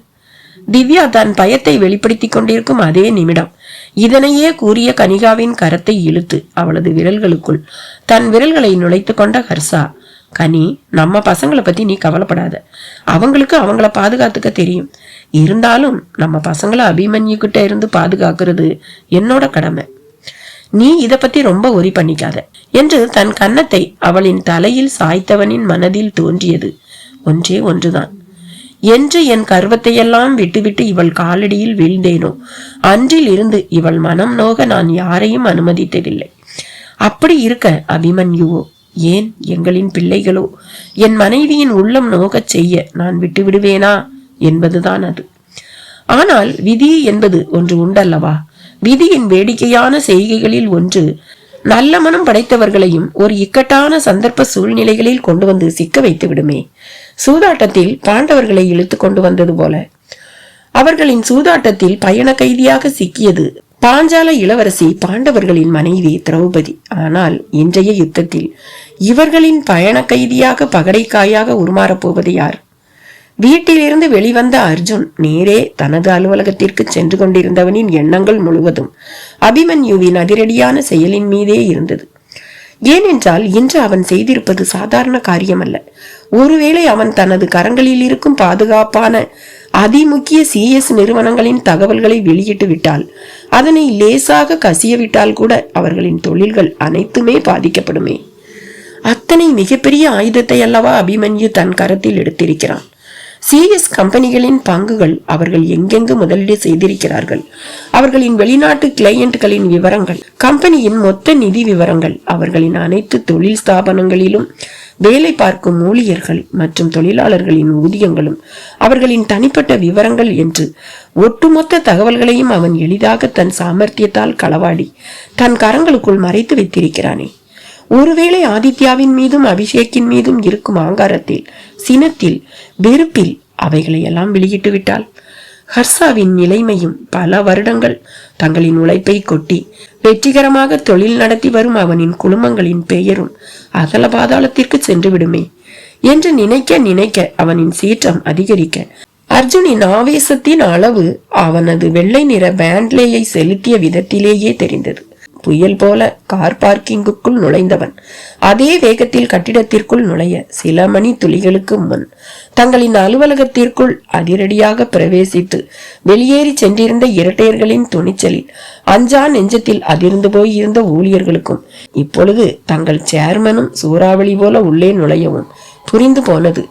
திவ்யா தன் பயத்தை வெளிப்படுத்தி கொண்டிருக்கும் அதே நிமிடம் இதனையே கூறிய கனிகாவின் கரத்தை இழுத்து அவளது விரல்களுக்குள் தன் விரல்களை நுழைத்து கொண்ட ஹர்ஷா, கனி, நம்ம பசங்களை பத்தி நீ கவலைப்படாத. அவங்களுக்கு அவங்கள பாதுகாத்துக்க தெரியும். இருந்தாலும் நம்ம பசங்களை அபிமன்யு கிட்ட இருந்து பாதுகாக்கிறது என்னோட கடமை. நீ இத பத்தி ரொம்ப ஒரி பண்ணிக்காத என்று தன் கன்னத்தை அவளின் தலையில் சாய்த்தவனின் மனதில் தோன்றியது ஒன்றே ஒன்றுதான். என்று என் கர்வத்தையெல்லாம் விட்டுவிட்டு இவள் காலடியில் வீழ்ந்தேனோ அன்றில் இருந்து இவள் மனம் நோக நான் யாரையும் அனுமதித்ததில்லை. அப்படி இருக்க அபிமன்யுவோ, ஏன் எங்களின் பிள்ளைகளோ என் மனைவியின் உள்ளம் நோகச் செய்ய நான் விட்டு விடுவேனா என்பதுதான் அது. ஆனால் விதி என்பது ஒன்று உண்டல்லவா? விதியின் வேடிக்கையான செய்கைகளில் ஒன்று நல்ல மனம் படைத்தவர்களையும் ஒரு இக்கட்டான சந்தர்ப்ப சூழ்நிலைகளில் கொண்டு வந்து சிக்க வைத்து விடுமே. சூதாட்டத்தில் பாண்டவர்களை இழுத்து கொண்டு வந்தது போல அவர்களின் சூதாட்டத்தில் பயண கைதியாக சிக்கியது பாஞ்சால இளவரசி பாண்டவர்களின் மனைவி திரௌபதி. ஆனால் இன்றைய யுத்தத்தில் இவர்களின் பயண கைதியாக பகடைக்காயாக உருமாறப் போவது யார்? வீட்டிலிருந்து வெளிவந்த அர்ஜுன் நேரே தனது அலுவலகத்திற்கு சென்று கொண்டிருந்தவனின் எண்ணங்கள் முழுவதும் அபிமன்யுவின் அதிரடியான செயலின் மீதே இருந்தது. ஏனென்றால் இன்று அவன் செய்திருப்பது சாதாரண காரியமல்ல. ஒருவேளை அவன் தனது கரங்களில் இருக்கும் பாதுகாப்பான அதிமுக்கிய CS நிறுவனங்களின் தகவல்களை வெளியிட்டு விட்டால், அதனை லேசாக கசியவிட்டால் கூட அவர்களின் தொழில்கள் அனைத்துமே பாதிக்கப்படுமே. அத்தனை மிகப்பெரிய ஆயுதத்தை அல்லவா அபிமன்யு தன் கரத்தில் எடுத்திருக்கிறான். CS கம்பெனிகளின் பங்குகள் அவர்கள் எங்கெங்கு முதலீடு செய்திருக்கிறார்கள், அவர்களின் வெளிநாட்டு கிளையண்ட்களின் விவரங்கள், கம்பெனியின் மொத்த நிதி விவரங்கள், அவர்களின் அனைத்து தொழில் ஸ்தாபனங்களிலும் வேலை பார்க்கும் ஊழியர்கள் மற்றும் தொழிலாளர்களின் ஊதியங்களும், அவர்களின் தனிப்பட்ட விவரங்கள் என்று ஒட்டுமொத்த தகவல்களையும் அவன் எளிதாக தன் சாமர்த்தியத்தால் களவாடி தன் கரங்களுக்குள் மறைத்து வைத்திருக்கிறானே. ஒருவேளை ஆதித்யாவின் மீதும் அபிஷேக்கின் மீதும் இருக்கும் ஆங்காரத்தில், சினத்தில், வெறுப்பில் அவைகளை எல்லாம் வெளியிட்டு விட்டால், ஹர்ஷாவின் நிலைமையும் பல வருடங்கள் தங்களின் உழைப்பை கொட்டி வெற்றிகரமாக தொழில் நடத்தி வரும் அவனின் குடும்பங்களின் பெயரும் அகல பாதாளத்திற்கு சென்று விடுமே என்று நினைக்க நினைக்க அவனின் சீற்றம் அதிகரிக்க அர்ஜுனின் ஆவேசத்தின் அளவு அவனது வெள்ளை நிற பேண்ட்லேயை செலுத்திய விதத்திலேயே தெரிந்தது. புயல் போல கார் பார்க்கிங்குக்குள் நுழைந்தவன் அதே வேகத்தில் கட்டிடத்திற்குள் நுழைய சில மணி துளிகளுக்கு முன் தங்களின் அலுவலகத்திற்குள் அதிரடியாக பிரவேசித்து வெளியேறி சென்றிருந்த இரட்டையர்களின் துணிச்சலில் அஞ்சா நெஞ்சத்தில் அதிர்ந்து போயிருந்த ஊழியர்களுக்கும் இப்பொழுது தங்கள் சேர்மனும் சூறாவளி போல உள்ளே நுழையவும் புரிந்து போனது,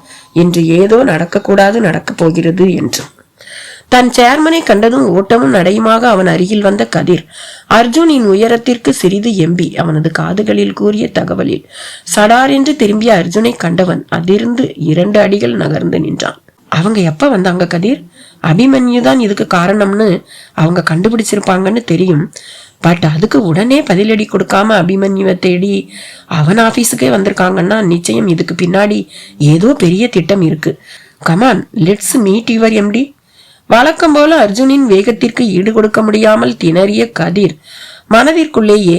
இன்று ஏதோ நடக்கக்கூடாது நடக்கப் போகிறது என்று. தன் சேர்மனை கண்டதும் ஓட்டமும் நடையுமாக அவன் அருகில் வந்த கதிர் அர்ஜுனின் உயரத்திற்கு சிறிது எம்பி அவனது காதுகளில் கூறிய தகவலில் சடார் என்று திரும்பிய அர்ஜுனை கண்டவன் அதிர்ந்து 2 அடிகள் நகர்ந்து நின்றான். அவங்க எப்ப வந்தாங்க கதிர்? அபிமன்யு தான் இதுக்கு காரணம்னு அவங்க கண்டுபிடிச்சிருப்பாங்கன்னு தெரியும். பட் அதுக்கு உடனே பதிலடி கொடுக்காம அபிமன்யுவை தேடி அவன் ஆபீஸுக்கே வந்திருக்காங்கன்னா நிச்சயம் இதுக்கு பின்னாடி ஏதோ பெரிய திட்டம் இருக்கு. Come on, let's meet your empty. வழக்கம் போல அர்ஜுனின் வேகத்திற்கு ஈடு கொடுக்க முடியாமல் திணறிய கதிர் மனதிற்குள்ளேயே,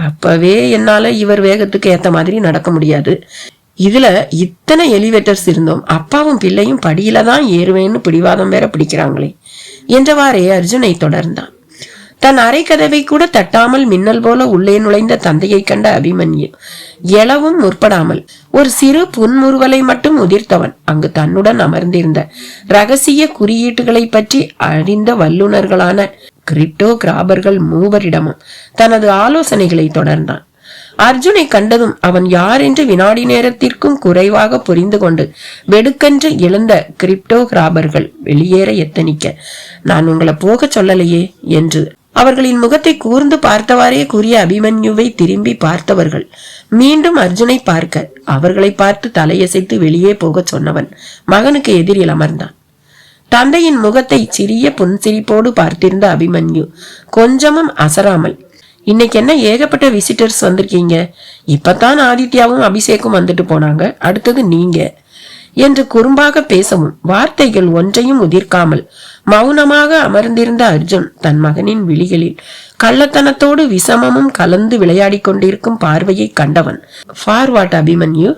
அப்பவே என்னால இவர் வேகத்துக்கு ஏத்த மாதிரி நடக்க முடியாது. இதுல இத்தனை எலிவேட்டர்ஸ் இருந்தோம், அப்பாவும் பிள்ளையும் படியில தான் ஏறுவேன்னு பிடிவாதம் வேற பிடிக்கிறாங்களே என்றவாறே அர்ஜுனை தொடர்ந்தான். தன் அரை கதவை கூட தட்டாமல் மின்னல் போல உள்ளே நுழைந்த தந்தையை கண்ட அபிமன்யு எழவும் முற்படாமல் ஒரு சிறு புன்முறுவலை மட்டும் உதிர்த்தவன் அங்கு தன்னுடன் அமர்ந்திருந்த ரகசிய குறியீட்டுகளை பற்றி அறிந்த வல்லுநர்களான கிரிப்டோகிராபர்கள் மூவரிடமும் தனது ஆலோசனைகளை தொடர்ந்தான். அர்ஜுனை கண்டதும் அவன் யார் என்று வினாடி நேரத்திற்கும் குறைவாக புரிந்து கொண்டு வெடுக்கென்று எழுந்த கிரிப்டோகிராபர்கள் வெளியேற எத்தனிக்க, நான் உங்களை போக சொல்லலையே என்று அவர்களின் முகத்தை கூர்ந்து பார்த்தவாறே கூறிய அபிமன்யுவை திரும்பி பார்த்தவர்கள் மீண்டும் அர்ஜுனை பார்க்க அவர்களை பார்த்து தலையசைத்து வெளியே போக சொன்னவன் மகனுக்கு எதிரில் அமர்ந்தான். தந்தையின் முகத்தை சிறிய புன்சிரிப்போடு பார்த்திருந்த அபிமன்யு கொஞ்சமும் அசராமல், இன்னைக்கு என்ன ஏகப்பட்ட விசிட்டர்ஸ் வந்திருக்கீங்க, இப்பதான் ஆதித்யாவும் அபிஷேக்கும் வந்துட்டு போனாங்க, அடுத்தது நீங்க என்று குறும்பாக பேசவும் வார்த்தைகள் ஒன்றையும் உதிர்க்காமல் மௌனமாக அமர்ந்திருந்த அர்ஜுன் தன் மகனின் விழிகளில் கள்ளத்தனத்தோடு விஷமமும் கலந்து விளையாடி கொண்டிருக்கும் பார்வையை கண்டவன். ஃபார்வாட் அபிமன்யு?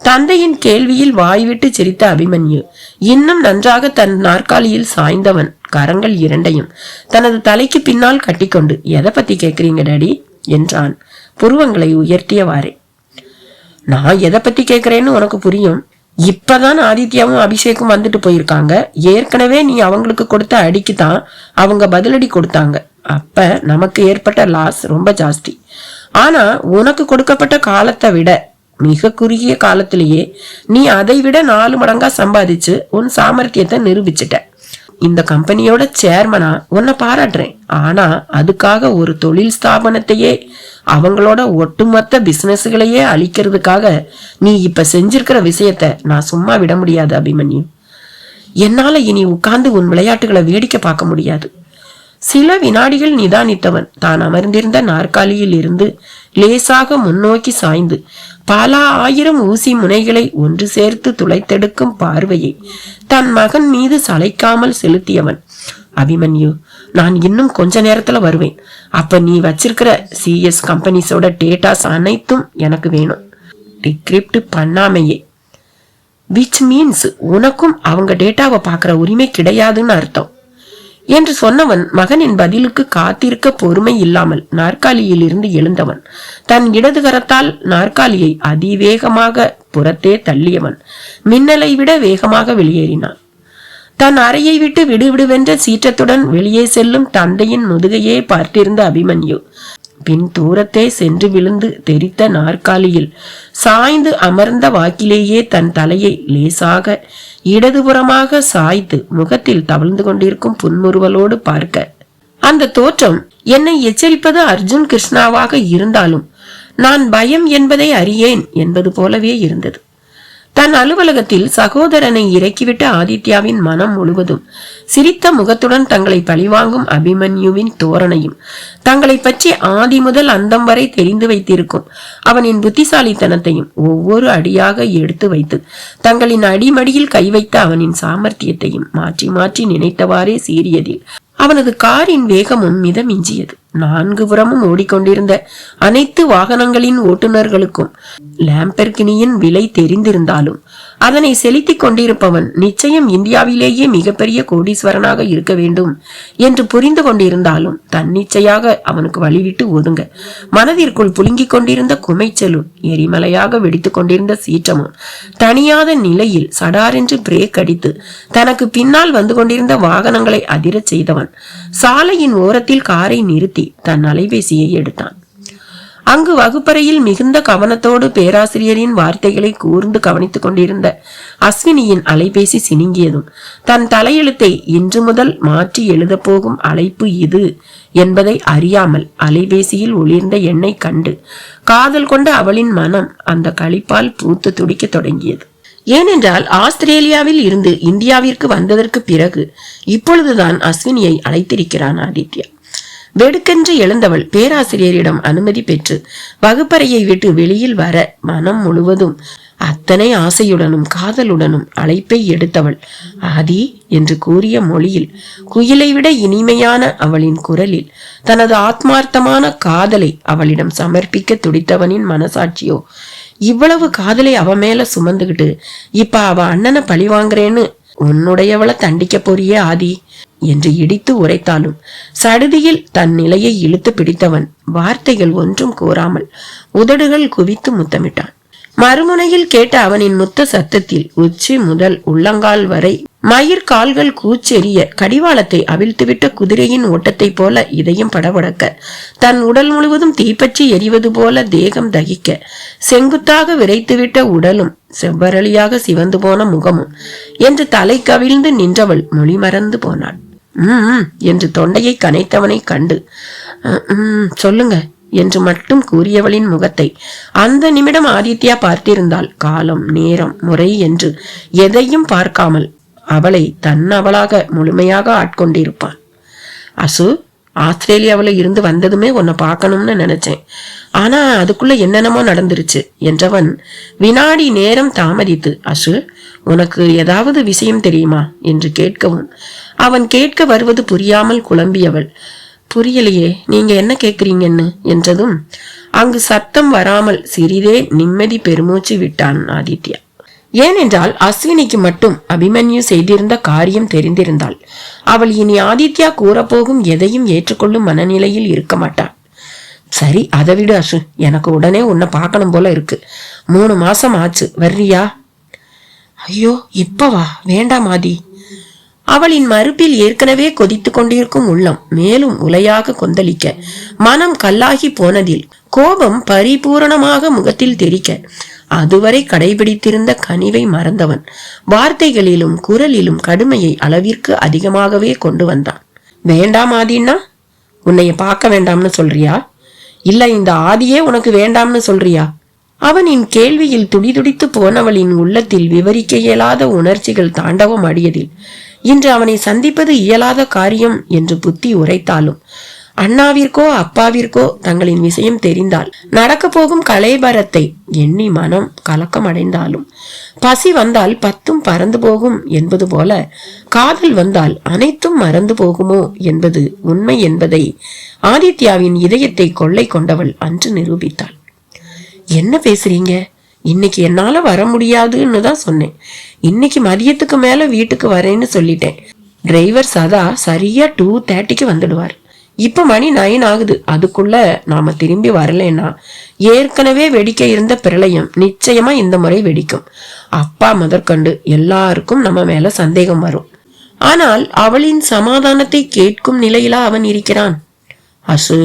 தந்தையின் கேள்வியில் வாய்விட்டு சிரித்த அபிமன்யு இன்னும் நன்றாக தன் நாற்காலியில் சாய்ந்தவன் கரங்கள் 2ஐயும் தனது தலைக்கு பின்னால் கட்டிக்கொண்டு, எதை பத்தி கேக்குறீங்க டாடி என்றான் புருவங்களை உயர்த்தியவாறே. நான் எதை பத்தி கேக்குறேன்னு உனக்கு புரியும். இப்பதான் ஆதித்யாவும் அபிஷேக்கும் வந்துட்டு போயிருக்காங்க. ஏற்கனவே நீ அவங்களுக்கு கொடுத்த அடிக்குதான் அவங்க பதிலடி கொடுத்தாங்க. அப்ப நமக்கு ஏற்பட்ட லாஸ் ரொம்ப ஜாஸ்தி. ஆனா உனக்கு கொடுக்கப்பட்ட காலத்தை விட மிக குறுகிய காலத்திலேயே நீ அதை விட 4 மடங்கா சம்பாதிச்சு உன் சாமர்த்தியத்தை நிரூபிச்சிட்ட. இந்த கம்பெனியோட சேர்மனா உன்னை பாராட்டுறேன். ஆனா அதுக்காக ஒரு தொழில் ஸ்தாபனத்தையே அவங்களோட ஒட்டுமொத்த பிசினஸ்களையே அழிக்கிறதுக்காக நீ இப்ப செஞ்சிருக்கிற விஷயத்த நான் சும்மா விட முடியாது அபிமன்யு. என்னால இனி உட்கார்ந்து உன் விளையாட்டுகளை வேடிக்கை பார்க்க முடியாது. சில வினாடிகள் நிதானித்தவன் தான் அமர்ந்திருந்த நாற்காலியில் இருந்து லேசாக முன்னோக்கி சாய்ந்து பல ஆயிரம் ஊசி முனைகளை ஒன்று சேர்த்து துளைத்தெடுக்கும் பார்வையை தன் மகன் மீது சளைக்காமல் செலுத்தியவன், அபிமன்யு, நான் இன்னும் கொஞ்ச நேரத்துல வருவேன். அப்ப நீ வச்சிருக்கிற சிஎஸ் கம்பெனிஸோட டேட்டாஸ் அனைத்தும் எனக்கு வேணும், டிகிரிப்ட் பண்ணாமையே. விச் மீன்ஸ் உனக்கும் அவங்க டேட்டாவை பாக்குற உரிமை கிடையாதுன்னு அர்த்தம் என்று சொன்னவன் மகனின் பதிலுக்கு காத்திருக்க பொறுமை இல்லாமல் நாற்காலியில் இருந்து எழுந்தவன் தன் இடது கரத்தால் நாற்காலியை அதிவேகமாக புறத்தே தள்ளியவன் மின்னலை விட வேகமாக வெளியேறினான். தன் அறையை விட்டு விடுவிடுவென்ற சீற்றத்துடன் வெளியே செல்லும் தந்தையின் முதுகையே பார்த்திருந்த அபிமன்யு பின் தூரத்தே சென்று விழுந்து தெரித்த நாற்காலியில் சாய்ந்து அமர்ந்த வாக்கிலேயே தன் தலையை லேசாக இடதுபுறமாக சாய்த்து முகத்தில் தவழ்ந்து கொண்டிருக்கும் புன்முறுவலோடு பார்க்க, அந்த தோற்றம் என்னை எச்சரிப்பது அர்ஜுன் கிருஷ்ணாவாக இருந்தாலும் நான் பயம் என்பதை அறியேன் என்பது போலவே இருந்தது. தன் அலுவலகத்தில் சகோதரனை இறக்கிவிட்ட ஆதித்யாவின் மனம் முழுவதும் சிரித்த முகத்துடன் தங்களை பழிவாங்கும் அபிமன்யுவின் தோரணையும் தங்களை பற்றி ஆதி முதல் அந்தம் வரை தெரிந்து வைத்திருக்கும் அவனின் புத்திசாலித்தனத்தையும் ஒவ்வொரு அடியாக எடுத்து வைத்து தங்களின் அடிமடியில் கை வைத்த அவனின் சாமர்த்தியத்தையும் மாற்றி மாற்றி நினைத்தவாறே சீறியதில் அவனது காரின் வேகமும் மிதமிஞ்சியது. 4 புறமும் ஓடிக்கொண்டிருந்த அனைத்து வாகனங்களின் ஓட்டுநர்களுக்கும் லாம்பர்கினியின் விலை தெரிந்திருந்தாலும் அதனை செலுத்திக் கொண்டிருப்பவன் நிச்சயம் இந்தியாவிலேயே மிகப்பெரிய கோடீஸ்வரனாக இருக்க வேண்டும் என்று புரிந்து கொண்டிருந்தாலும் தன்னிச்சையாக அவனுக்கு வழிவிட்டு ஒதுங்க மனதிற்குள் புழுங்கிக் கொண்டிருந்த குமைச்சலும் எரிமலையாக வெடித்துக் கொண்டிருந்த சீற்றமும் தனியாத நிலையில் சடாரென்று பிரேக் அடித்து தனக்கு பின்னால் வந்து கொண்டிருந்த வாகனங்களை அதிரச் செய்தவன் சாலையின் ஓரத்தில் காரை நிறுத்தி தன் அலைபேசியை எடுத்தான். அங்கு வகுப்பறையில் மிகுந்த கவனத்தோடு பேராசிரியரின் வார்த்தைகளை கூர்ந்து கவனித்துக் கொண்டிருந்த அஸ்வினியின் அலைபேசி சினுங்கியதும் தன் தலையெழுத்தை இன்று முதல் மாற்றி எழுதப் போகும் அழைப்பு இது என்பதை அறியாமல் அலைபேசியில் ஒளிர்ந்த எண்ணை கண்டு காதல் கொண்ட அவளின் மனம் அந்த களிப்பால் பூத்து துடிக்க தொடங்கியது. ஏனென்றால் ஆஸ்திரேலியாவில் இருந்து இந்தியாவிற்கு வந்ததற்கு பிறகு இப்பொழுதுதான் அஸ்வினியை அழைத்திருக்கிறான் ஆதித்யா. வெடுக்கென்று எழுந்தவள் பேராசிரியரிடம் அனுமதி பெற்று வகுப்பறையை விட்டு வெளியில் வர மனம் முழுவதும் அத்தனை ஆசையுடனும் காதலுடனும் அழைப்பை எடுத்தவள் ஆதி என்று கூறிய மொழியில் குயிலை விட இனிமையான அவளின் குரலில் தனது ஆத்மார்த்தமான காதலை அவளிடம் சமர்ப்பிக்க துடித்தவனின் மனசாட்சியோ இவ்வளவு காதலை அவ மேல சுமந்துகிட்டு இப்ப அவ அண்ணனை பழி வாங்குறேன்னு உன்னுடையவளை தண்டிக்க போறியே ஆதி என்று இடித்து உரைத்தாலும் சடுதியில் தன் நிலையை இழுத்து பிடித்தவன் வார்த்தைகள் ஒன்றும் கூறாமல் உதடுகள் குவித்து முத்தமிட்டான். மறுமுனையில் கேட்ட அவனின் முத்த சத்தத்தில் உச்சி முதல் உள்ளங்கால் வரை மயிர் கால்கள் கூச்செறிய கடிவாளத்தை அவிழ்த்துவிட்ட குதிரையின் ஓட்டத்தை போல இதயம் படபடக்க தன் உடல் முழுவதும் தீப்பற்றி எரிவது போல தேகம் தகிக்க செங்குத்தாக விரைத்துவிட்ட உடலும் செவ்வரளியாக சிவந்து போன முகமும் என்று தலை கவிழ்ந்து நின்றவள் மொழி மறந்து போனாள். என்று தொண்டையை கனைத்தவனை கண்டு சொல்லுங்க என்று மட்டும் கூறியவளின் முகத்தை அந்த நிமிடம் ஆதித்யா பார்த்திருந்தால் காலம் நேரம் முறை என்று எதையும் பார்க்காமல் அவளை தன்னவளாக முழுமையாக ஆட்கொண்டிருப்பான். அசு, ஆஸ்திரேலியாவில இருந்து வந்ததுமே உன்னை பார்க்கணும்னு நினைச்சேன், ஆனா அதுக்குள்ள என்னென்னமோ நடந்துருச்சு என்றவன் வினாடி நேரம் தாமதித்து அசு உனக்கு ஏதாவது விஷயம் தெரியுமா என்று கேட்கவும் அவன் கேட்க வருவது புரியாமல் குழம்பியவள் புரியலையே, நீங்க என்ன கேக்குறீங்கன்னு என்றதும் அங்கு சத்தம் வராமல் சிறிதே நிம்மதி பெருமூச்சு விட்டான் ஆதித்யா. ஏனென்றால் அஸ்வினிக்கு மட்டும் அபிமன்யு செய்திருந்த காரியம் தெரிந்திருந்தாள் அவள் இனி ஆதித்யா கூறப்போகும் எதையும் ஏற்றுக்கொள்ளும் மனநிலையில் இருக்க மாட்டாள். சரி, அதை விடு அசு, எனக்கு உடனே உன்னை பார்க்கணும் போல இருக்கு. 3 மாசம் ஆச்சு, வர்றியா? ஐயோ, இப்பவா? வேண்டாம் ஆதி. அவளின் மறுப்பில் ஏற்கனவே கொதித்து கொண்டிருக்கும் உள்ளம் மேலும் உலையாக கொந்தளிக்க மனம் கல்லாகி போனதில் கோபம் பரிபூரணமாக முகத்தில் தெரிக்க அதுவரை கடைபிடித்திருந்த கனிவை மறந்தவன் வார்த்தைகளிலும் குரலிலும் கடுமையை அளவிற்கு அதிகமாகவே கொண்டு வந்தான். வேண்டாம் ஆதின்னா உன்னைய பார்க்க வேண்டாம்னு சொல்றியா, இல்ல இந்த ஆதியே உனக்கு வேண்டாம்னு சொல்றியா? அவனின் கேள்வியில் துடிதுடித்து போனவளின் உள்ளத்தில் விவரிக்க இயலாத உணர்ச்சிகள் தாண்டவம் அடியதில் இன்று அவனை சந்திப்பது இயலாத காரியம் என்று புத்தி உரைத்தாலும் அண்ணாவிற்கோ அப்பாவிற்கோ தங்களின் விஷயம் தெரிந்தால் நடக்க போகும் கலைபரத்தை எண்ணி மனம் கலக்கம் அடைந்தாலும் பசி வந்தால் 10ம் பறந்து போகும் என்பது போல காதல் வந்தால் அனைத்தும் மறந்து போகுமோ என்பது உண்மை என்பதை ஆதித்யாவின் இதயத்தை கொள்ளை கொண்டவள் அன்று நிரூபித்தாள். என்ன பேசுறீங்க? இன்னைக்கு என்னால வர முடியாதுன்னு தான் சொன்னேன். இன்னைக்கு மதியத்துக்கு மேல வீட்டுக்கு வரேன்னு சொல்லிட்டேன். டிரைவர் சதா சரியா 2:30க்கு வந்துடுவார். இப்ப மணி 9 ஆகுது. அதுக்குள்ள நாம திரும்பி வரலன்னா ஏற்கனவே வெடிக்க இருந்த பிரளயம் நிச்சயமா இந்த முறை வெடிக்கும். அப்பா முதற்கண்டு எல்லாருக்கும் நம்ம மேல சந்தேகம் வரும். ஆனால் அவளின் சமாதானத்தை கேட்கும் நிலையில அவன் இருக்கிறான். அசு,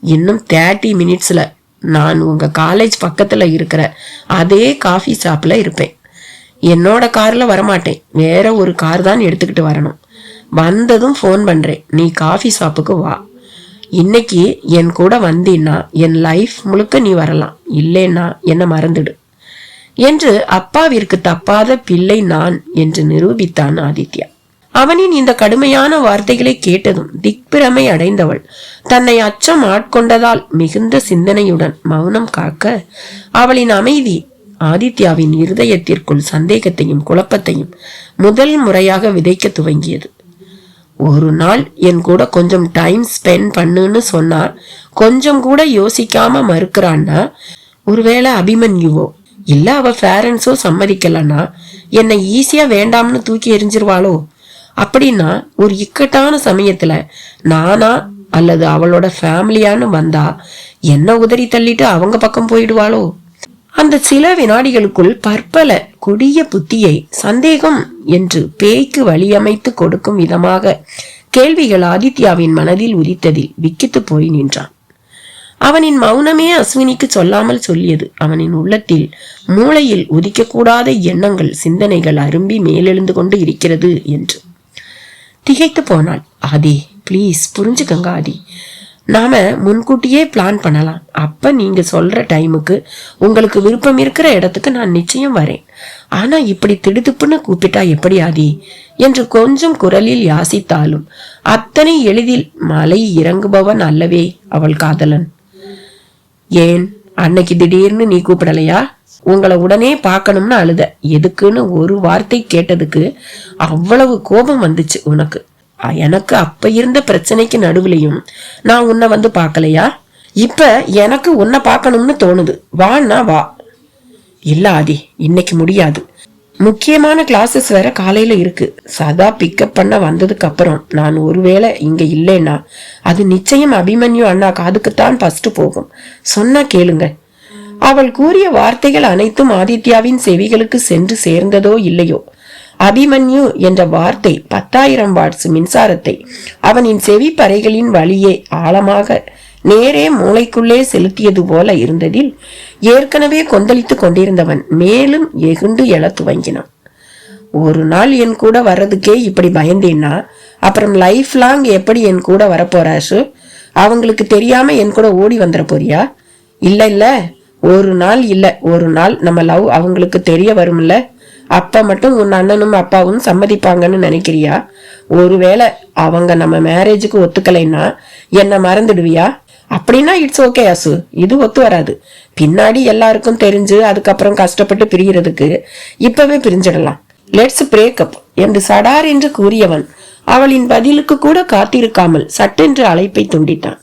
இன்னும் 30 மினிட்ஸ்ல நான் உங்க காலேஜ் பக்கத்துல இருக்கிற அதே காஃபி ஷாப்ல இருப்பேன். என்னோட கார்ல வரமாட்டேன், வேற ஒரு கார் தான் எடுத்துக்கிட்டு வரணும். வந்ததும் போன் பண்றேன், நீ காஃபி ஷாப்புக்கு வா. இன்னைக்கு என் கூட வந்தீன்னா என் லைஃப் முழுக்க நீ வரலாம், இல்லைன்னா என்ன மறந்துடு என்று அப்பாவிற்கு தப்பாத பிள்ளை நான் என்று நிரூபித்தான் ஆதித்யா. அவனின் இந்த கடுமையான வார்த்தைகளை கேட்டதும் திக்பிரமை அடைந்தவள் தன்னை அச்சம் ஆட்கொண்டதால் மிகுந்த சிந்தனையுடன் மௌனம் காக்க அவளின் அமைதி ஆதித்யாவின் இருதயத்திற்குள் சந்தேகத்தையும் குழப்பத்தையும் முதல் முறையாக விதைக்க துவங்கியது. ஒரு நாள் என் கூட கொஞ்சம் டைம் ஸ்பெண்ட் பண்ணுன்னு சொன்னா கொஞ்சம் கூட யோசிக்காம மறுக்கிறான்னா ஒருவேளை அபிமன்யுவோ இல்ல அவ பேரண்ட்ஸோ சம்மதிக்கலன்னா என்னை ஈஸியா வேண்டாம்னு தூக்கி எறிஞ்சிருவாளோ? அப்படின்னா ஒரு இக்கட்டான சமயத்துல நானா அல்லது அவளோட ஃபேமிலியான்னு வந்தா என்ன உதறி தள்ளிட்டு அவங்க பக்கம் போயிடுவாளோ? அந்த சில வினாடிகளுக்குள் பற்பல கொடிய புத்தியை சந்தேகம் என்று பேய்க்கு வழியமைத்து கொடுக்கும் விதமாக கேள்விகள் ஆதித்யாவின் மனதில் உதித்ததில் விக்கித்து போய் நின்றான். அவனின் மௌனமே அஸ்வினிக்கு சொல்லாமல் சொல்லியது. அவனின் உள்ளத்தில் மூளையில் உதிக்கக்கூடாத எண்ணங்கள் சிந்தனைகள் அரும்பி மேலெழுந்து கொண்டு இருக்கிறது என்று. திகைத்து போனாள். ஆதி ப்ளீஸ் புரிஞ்சுக்கங்க ஆதி, நாம முன்கூட்டியே பிளான் பண்ணலாம். அப்ப நீங்க சொல்ற டைமுக்கு உங்களுக்கு விருப்பம் இருக்கிற இடத்துக்கு நான் நிச்சயம் வரேன். ஆனா இப்படி திடுதுப்புன்னு கூப்பிட்டா எப்படி ஆதி என்று கொஞ்சம் குரலில் யாசித்தாலும் அத்தனை எளிதில் மலை இறங்குபவன் அல்லவே அவள் காதலன். ஏன் அன்னைக்கு திடீர்னு நீ கூப்பிடலையா? உங்களை உடனே பார்க்கணும்னு அழுத. எதுக்குன்னு ஒரு வார்த்தை கேட்டதுக்கு அவ்வளவு கோபம் வந்துச்சு உனக்கு. எனக்கு அப்ப இருந்த பிரச்சனைக்கு நடுவுலையும் நான் உன்னை வந்து பார்க்கலையா? இப்ப எனக்கு உன்னை பார்க்கணும்னு தோணுது. வான்னா வா. இல்ல ஆதி, இன்னைக்கு முடியாது. முக்கியமான கிளாஸஸ் வேற காலையில இருக்கு. சதா பிக்கப் பண்ண வந்ததுக்கு அப்புறம் நான் ஒருவேளை இங்க இல்லைன்னா அது நிச்சயம் அபிமன்யு அண்ணா காதுக்குத்தான் ஃபர்ஸ்ட் போகும். சொன்னா கேளுங்க. அவள் கூறிய வார்த்தைகள் அனைத்தும் ஆதித்யாவின் செவிகளுக்கு சென்று சேர்ந்ததோ இல்லையோ, அபிமன்யு என்ற வார்த்தை 10,000 வாட்ஸ் மின்சாரத்தை அவனின் செவி பறைகளின் வழியே ஆழமாக நேரே மூளைக்குள்ளே செலுத்தியது போல இருந்ததில் ஏற்கனவே கொந்தளித்து கொண்டிருந்தவன் மேலும் எகுண்டு எழ துவங்கினான். ஒரு நாள் என் கூட வர்றதுக்கே இப்படி பயந்தேன்னா அப்புறம் லைஃப் லாங் எப்படி என் கூட வரப்போறாசு? அவங்களுக்கு தெரியாம என் கூட ஓடி வந்துட போறியா? இல்ல இல்ல, ஒரு நாள் இல்ல ஒரு நாள் நம்ம லவ் அவங்களுக்கு தெரிய வரும்ல. அப்ப மட்டும் உன் அண்ணனும் அப்பாவும் சம்மதிப்பாங்கன்னு நினைக்கிறியா? ஒருவேளை அவங்க நம்ம மேரேஜுக்கு ஒத்துக்கலைன்னா என்ன மறந்துடுவியா? அப்படின்னா இட்ஸ் ஓகே அசு, இது ஒத்து வராது. பின்னாடி எல்லாருக்கும் தெரிஞ்சு அதுக்கப்புறம் கஷ்டப்பட்டு பிரியறதுக்கு இப்பவே பிரிஞ்சிடலாம். லெட்ஸ் பிரேக்கப் என்று சடார் என்று கூறியவன் அவளின் பதிலுக்கு கூட காத்திருக்காமல் சட்டென்று அழைப்பை துண்டித்தான்.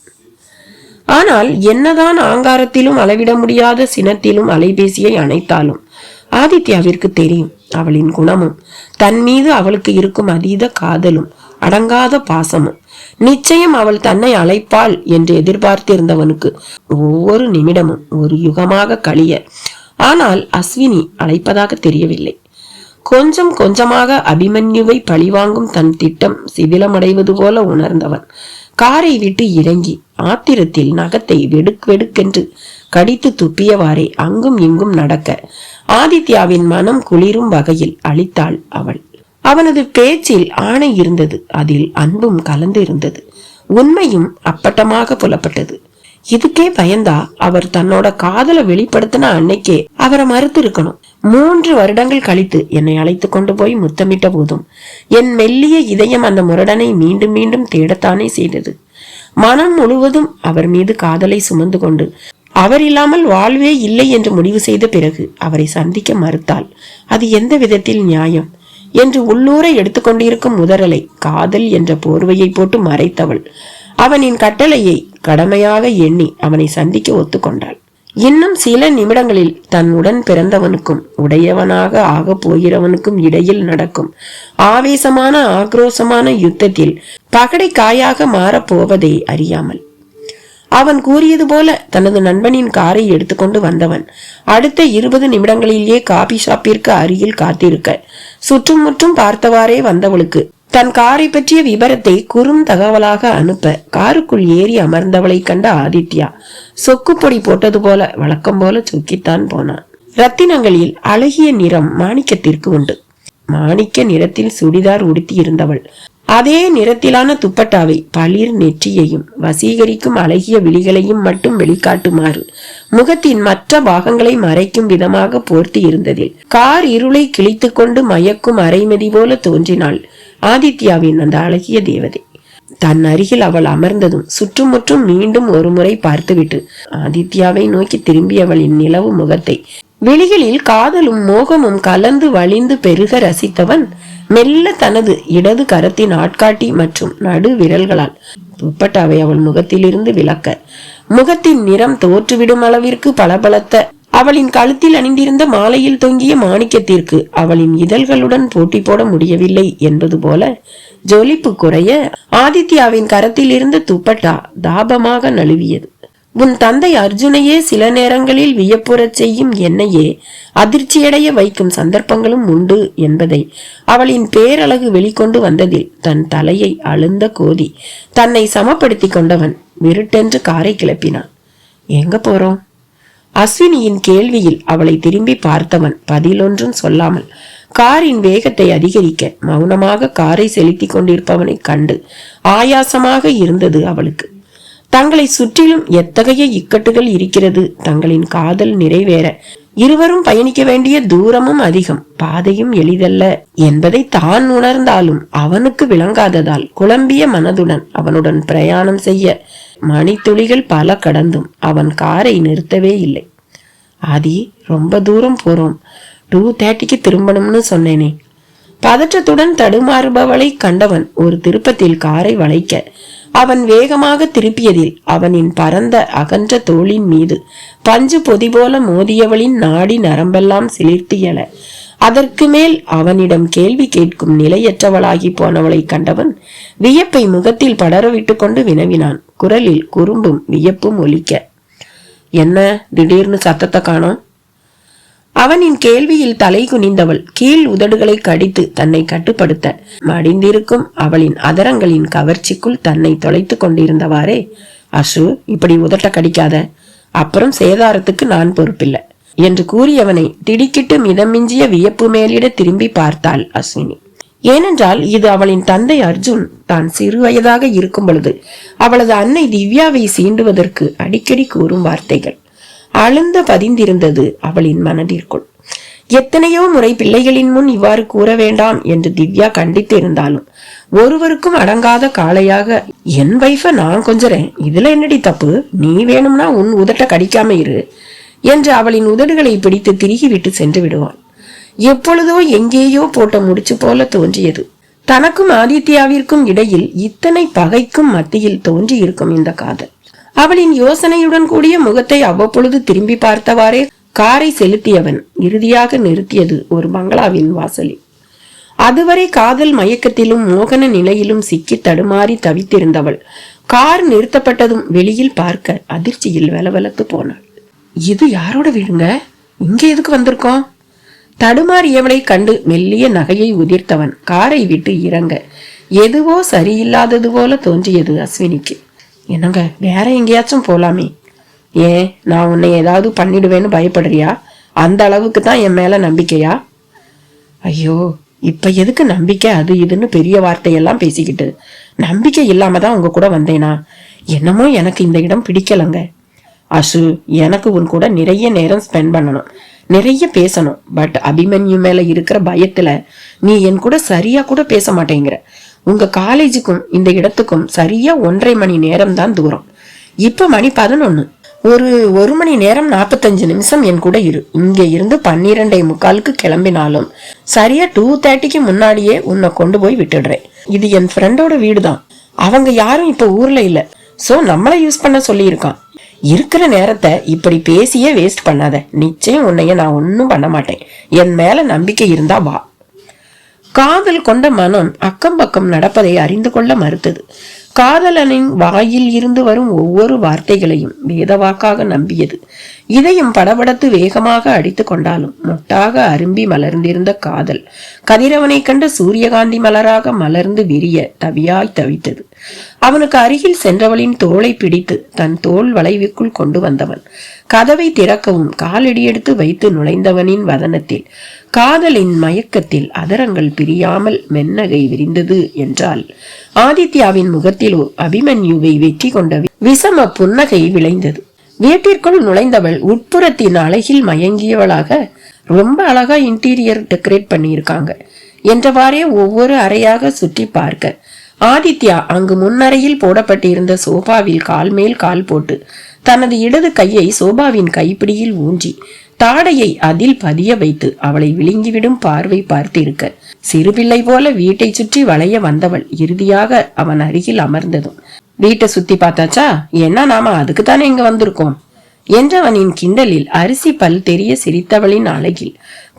ஆனால் என்னதான் ஆங்காரத்திலும் அளவிட முடியாத சினத்திலும் அலைபேசியை அணைத்தாலும் ஆதித்யாவிற்கு தெரியும் அவளின் குணமும் தன் மீது அவளுக்கு இருக்கும் அதீத காதலும் அடங்காத பாசமும். நிச்சயம் அவள் தன்னை அழைப்பாள் என்று எதிர்பார்த்திருந்தவனுக்கு ஒவ்வொரு நிமிடமும் ஒரு யுகமாக கழிய ஆனால் அஸ்வினி அழைப்பதாக தெரியவில்லை. கொஞ்சம் கொஞ்சமாக அபிமன்யுவை பழிவாங்கும் தன் திட்டம் சிதிலமடைவது போல உணர்ந்தவன் காரை விட்டு இறங்கி ஆத்திரத்தில் நகத்தை வெடுக்கென்று கடித்து துப்பியவாறே அங்கும் இங்கும் நடக்க ஆதித்யாவின் மனம் குளிரும் வகையில் அளித்தாள் அவள். அவனது பேச்சில் ஆணை இருந்தது, அதில் அன்பும் கலந்து இருந்தது. உண்மையும் அப்பட்டமாக புலப்பட்டது. இதுக்கே பயந்தா அவர் தன்னோட காதலை வெளிப்படுத்தின அன்னைக்கே அவரை மறுத்து இருக்கணும். 3 வருடங்கள் கழித்து என்னை அழைத்து கொண்டு போய் முத்தமிட்ட போதும் என் மெல்லிய இதயம் அந்த முரடனை மீண்டும் மீண்டும் தேடத்தானே செய்தது. மனம் முழுவதும் அவர் மீது காதலை சுமந்து கொண்டு அவர் இல்லாமல் வாழ்வே இல்லை என்று முடிவு செய்த பிறகு அவரை சந்திக்க மறுத்தாள். அது எந்த விதத்தில் நியாயம் என்று உள்ளூரை எடுத்துக்கொண்டிருக்கும் முதரலை காதல் என்ற போர்வையை போட்டு மறைத்தவள் அவனின் கட்டளையை கடமையாக எண்ணி அவனை சந்திக்க ஒத்துக்கொண்டாள். இன்னும் சில நிமிடங்களில் தன் உடன் பிறந்தவனுக்கும் உடையவனாக ஆக போகிறவனுக்கும் இடையில் நடக்கும் ஆவேசமான ஆக்ரோசமான யுத்தத்தில் பகடை காயாக மாறப்போவதை அறியாமல் அவன் கூறியது போல தனது நண்பனின் காரை எடுத்துக்கொண்டு வந்தவன் அடுத்த 20 நிமிடங்களிலேயே காபி ஷாப்பிற்கு அருகில் காத்திருக்க சுற்றும் முற்றும் பார்த்தவாறே வந்தவளுக்கு தன் காரை பற்றிய விபரத்தை குறும் தகவலாக அனுப்ப காருக்குள் ஏறி அமர்ந்தவளை கண்ட ஆதித்யா சொக்குப்பொடி போட்டது போல வழக்கம் போல சொக்கித்தான் போனான். ரத்தினங்களில் அழகிய நிறம் மாணிக்கத்திற்கு உண்டு. மாணிக்க நிறத்தில் சுடிதார் உடுத்தி இருந்தவள் அதே நிறத்திலான துப்பட்டாவை பளிர் நெற்றியையும் வசீகரிக்கும் அழகிய விழிகளையும் மட்டும் வெளிக்காட்டுமாறு முகத்தின் மற்ற பாகங்களை மறைக்கும் விதமாக போர்த்தி இருந்ததில் கார் இருளை கிழித்து கொண்டு மயக்கும் அரைமதி போல தோன்றினாள் ஆதித்யாவின் அந்த அழகிய தேவதை. தன் அருகில் அவள் அமர்ந்ததும் சுற்றுமுற்றும் மீண்டும் ஒரு முறை பார்த்துவிட்டு ஆதித்யாவை நோக்கி திரும்பியவளின் நிலவு முகத்தை வெளிகளில் காதலும் மோகமும் கலந்து வழிந்து பெருக ரசித்தவன் மெல்ல தனது இடது கரத்தின் ஆட்காட்டி மற்றும் நடு விரல்களால் துப்பட்டாவை அவள் முகத்திலிருந்து விலக்க முகத்தின் நிறம் தோற்றுவிடும் அளவிற்கு பளபளத்த அவளின் கழுத்தில் அணிந்திருந்த மாலையில் தொங்கிய மாணிக்கத்திற்கு அவளின் இதழ்களுடன் போட்டி போட முடியவில்லை என்பது போல ஜொலிப்பு குறைய ஆதித்யாவின் கரத்தில் இருந்த துப்பட்டா தாபமாக நழுவியது. உன் தந்தை அர்ஜுனையே சில நேரங்களில் வியப்புறச் செய்யும் என்னையே அதிர்ச்சியடைய வைக்கும் சந்தர்ப்பங்களும் உண்டு என்பதை அவளின் பேரழகு வெளிக்கொண்டு வந்ததில் தன் தலையை அழுந்த கோதி தன்னை சமப்படுத்தி கொண்டவன் விருட்டென்று காரை கிளப்பினான். எங்க போறோம்? அஸ்வினியின் கேள்வியில் அவளை திரும்பி பார்த்தவன் பதிலொன்றும் சொல்லாமல் காரின் வேகத்தை அதிகரிக்க மௌனமாக காரை செலுத்தி கொண்டிருப்பவனை கண்டு ஆயாசமாக இருந்தது அவளுக்கு. தங்களை சுற்றிலும் எத்தகைய இக்கட்டுகள் இருக்கிறது, தங்களின் காதல் நிறைவேற இருவரும் பயணிக்க வேண்டிய தூரமும் அதிகம், பாதையும் எளிதல்ல என்பதை தான் உணர்ந்தாலும் அவனுக்கு விளங்காததால் குழம்பிய மனதுடன் அவனுடன் பிரயாணம் செய்ய மணித்துளிகள் பல கடந்தும் அவன் காரை நிறுத்தவே இல்லை. ஆதி, ரொம்ப தூரம் போறோம், 2:30க்கு திரும்பணும்னு சொன்னேனே. பதற்றத்துடன் தடுமாறுபவளை கண்டவன் ஒரு திருப்பத்தில் காரை வளைக்க அவன் வேகமாக திருப்பியதில் அவனின் பரந்த அகன்ற தோளின் மீது பஞ்சு பொதி போல மோதியவளின் நாடி நரம்பெல்லாம் சிலிர்த்து எழ அதற்கு மேல் அவனிடம் கேள்வி கேட்கும் நிலையற்றவளாகி போனவளை கண்டவன் வியப்பை முகத்தில் படரவிட்டு கொண்டு வினவினான். குரலில் குறும்பும் வியப்பும் ஒலிக்க, என்ன திடீர்னு சத்தத்தை காணோம்? அவனின் கேள்வியில் தலை குனிந்தவள் கீழ் உதடுகளை கடித்து தன்னை கட்டுப்படுத்த மடிந்திருக்கும் அவளின் அதரங்களின் கவர்ச்சிக்குள் தன்னை தொலைத்து கொண்டிருந்தவாறே, அசு, இப்படி உதட்ட கடிக்காத, அப்புறம் சேதாரத்துக்கு நான் பொறுப்பில்லை என்று கூறியவனை திடுக்கிட்டு மிதமிஞ்சிய வியப்பு மேலிட திரும்பி பார்த்தாள் அஸ்வினி. ஏனென்றால் இது அவளின் தந்தை அர்ஜுன் தான் சிறு வயதாக இருக்கும் பொழுது அவளது அன்னை திவ்யாவை சீண்டுவதற்கு அடிக்கடி கூறும் வார்த்தைகள் அழுந்த பதிந்திருந்தது அவளின் மனதிற்குள். எத்தனையோ முறை பிள்ளைகளின் முன் இவ்வாறு கூற வேண்டாம் என்று திவ்யா கண்டித்து இருந்தாலும் ஒருவருக்கும் அடங்காத காளையாக, என் வைஃப நான் கொஞ்சறேன், இதுல என்னடி தப்பு, நீ வேணும்னா உன் உதட்ட கடிக்காம இரு என்று அவளின் உதடுகளை பிடித்து திருகிவிட்டு சென்று விடுவான். எப்பொழுதோ எங்கேயோ போட்ட முடிச்சு போல தோன்றியது. தனக்கும் ஆதித்யாவிற்கும் இடையில் இத்தனை பகைக்கும் மத்தியில் தோன்றி இருக்கும் இந்த காதல். அவளின் யோசனையுடன் கூடிய முகத்தை அவ்வப்பொழுது திரும்பி பார்த்தவாறே காரை செலுத்தியவன் இறுதியாக நிறுத்தியது ஒரு பங்களாவின் வாசலில். அதுவரை காதல் மயக்கத்திலும் மோகன நிலையிலும் சிக்கி தடுமாறி தவித்திருந்தவள் கார் நிறுத்தப்பட்டதும் வெளியில் பார்க்க அதிர்ச்சியில் வெலவெலத்து போனாள். இது யாரோட வீடுங்க? இங்க எதுக்கு வந்திருக்கோம்? தடுமாறியவளை கண்டு மெல்லிய நகையை உதிர்த்தவன் காரை விட்டு இறங்க எதுவோ சரியில்லாதது போல தோன்றியது அஸ்வினிக்கு. என்னங்க, வேற எங்கேயாச்சும் போலாமே? ஏன், நான் உன்னை ஏதாவது பண்ணிடுவேன்னு பயப்படுறியா? அந்த அளவுக்கு தான் என் மேல நம்பிக்கையா? ஐயோ, இப்ப எதுக்கு நம்பிக்கை அது இதுன்னு பெரிய வார்த்தையெல்லாம் பேசிக்கிட்டு? நம்பிக்கை இல்லாம தான் உங்க கூட வந்தேனா? என்னமோ எனக்கு இந்த இடம் பிடிக்கலங்க. அசு, எனக்கு உன் கூட நிறைய நேரம் ஸ்பெண்ட் பண்ணணும், நிறைய பேசணும். பட் அபிமன்யு மேல இருக்கிற பயத்துல நீ என் கூட சரியா கூட பேச மாட்டேங்கிற. உங்க காலேஜுக்கும் இந்த இடத்துக்கும் சரியா 1.5 மணி நேரம் தான் தூரம். இப்ப மணி 11. ஒரு மணி நேரம் 45 நிமிஷம் என் கூட இரு. இங்க இருந்து 12:45க்கு கிளம்பினாலும் சரியா 2:30க்கு முன்னாடியே உன்னை கொண்டு போய் விட்டுடுறேன். இது என் ஃப்ரெண்டோட வீடு தான். அவங்க யாரும் இப்ப ஊர்ல இல்ல. சோ நம்மளை யூஸ் பண்ண சொல்லி இருக்கான். இருக்கிற நேரத்தை இப்படி பேசியே வேஸ்ட் பண்ணாத. நிச்சயம் உன்னைய நான் ஒன்னும் பண்ண மாட்டேன். என் மேல நம்பிக்கை இருந்தா வா. காதல் கொண்ட மனம் அக்கம் பக்கம் நடப்பதை அறிந்து கொள்ள மறுத்தது. காதலனின் வாயில் இருந்து வரும் ஒவ்வொரு வார்த்தைகளையும் வேதவாக்காக நம்பியது. இதயம் படபடத்து வேகமாக அடித்து கொண்டாலும் மொட்டாக அரும்பி மலர்ந்திருந்த காதல் கதிரவனை கண்ட சூரியகாந்தி மலராக மலர்ந்து விரிய தவியாய் தவித்தது. அவனுக்கு அருகில் சென்றவளின் தோளை பிடித்து தன் தோள் வளைவுக்குள் கொண்டு வந்தவன் கதவை திறக்கவும் காலடி எடுத்து வைத்து நுழைந்தவனின் வதனத்தில் காதலின் மயக்கத்தில் அதரங்கள் பிரியாமல் மென்னகை விரிந்தது என்றால் ஆதித்யாவின் முகத்திலோ அபிமன்யுவை வெற்றி கொண்ட விஷம புன்னகை விளைந்தது. வீட்டிற்குள் நுழைந்தவள் உட்புறத்தின் அழகில் மயங்கியவளாக, ரொம்ப அழகா இன்டீரியர் டெக்கரேட் பண்ணியிருக்காங்க என்றவாறே ஒவ்வொரு அறையாக சுற்றி பார்க்க ஆதித்யா அங்கு முன்னறையில் போடப்பட்டிருந்த சோபாவில் கால் மேல் கால் போட்டு தனது இடது கையை சோபாவின் கைப்பிடியில் ஊன்றி தாடையை அதில் பதிய வைத்து அவளை விழுங்கிவிடும் பார்வை பார்த்திருக்க சிறுபிள்ளை போல வீட்டை சுற்றி வளைய வந்தவள் இறுதியாக அவன் அருகில் அமர்ந்ததும், வீட்டை சுத்தி பார்த்தாச்சா? ஏன்னா நாம அதுக்குத்தானே இங்க வந்திருக்கோம் என்றவனின் கிண்டலில் அரிசி பல் தெரிய சிரித்தவளின் அழகில்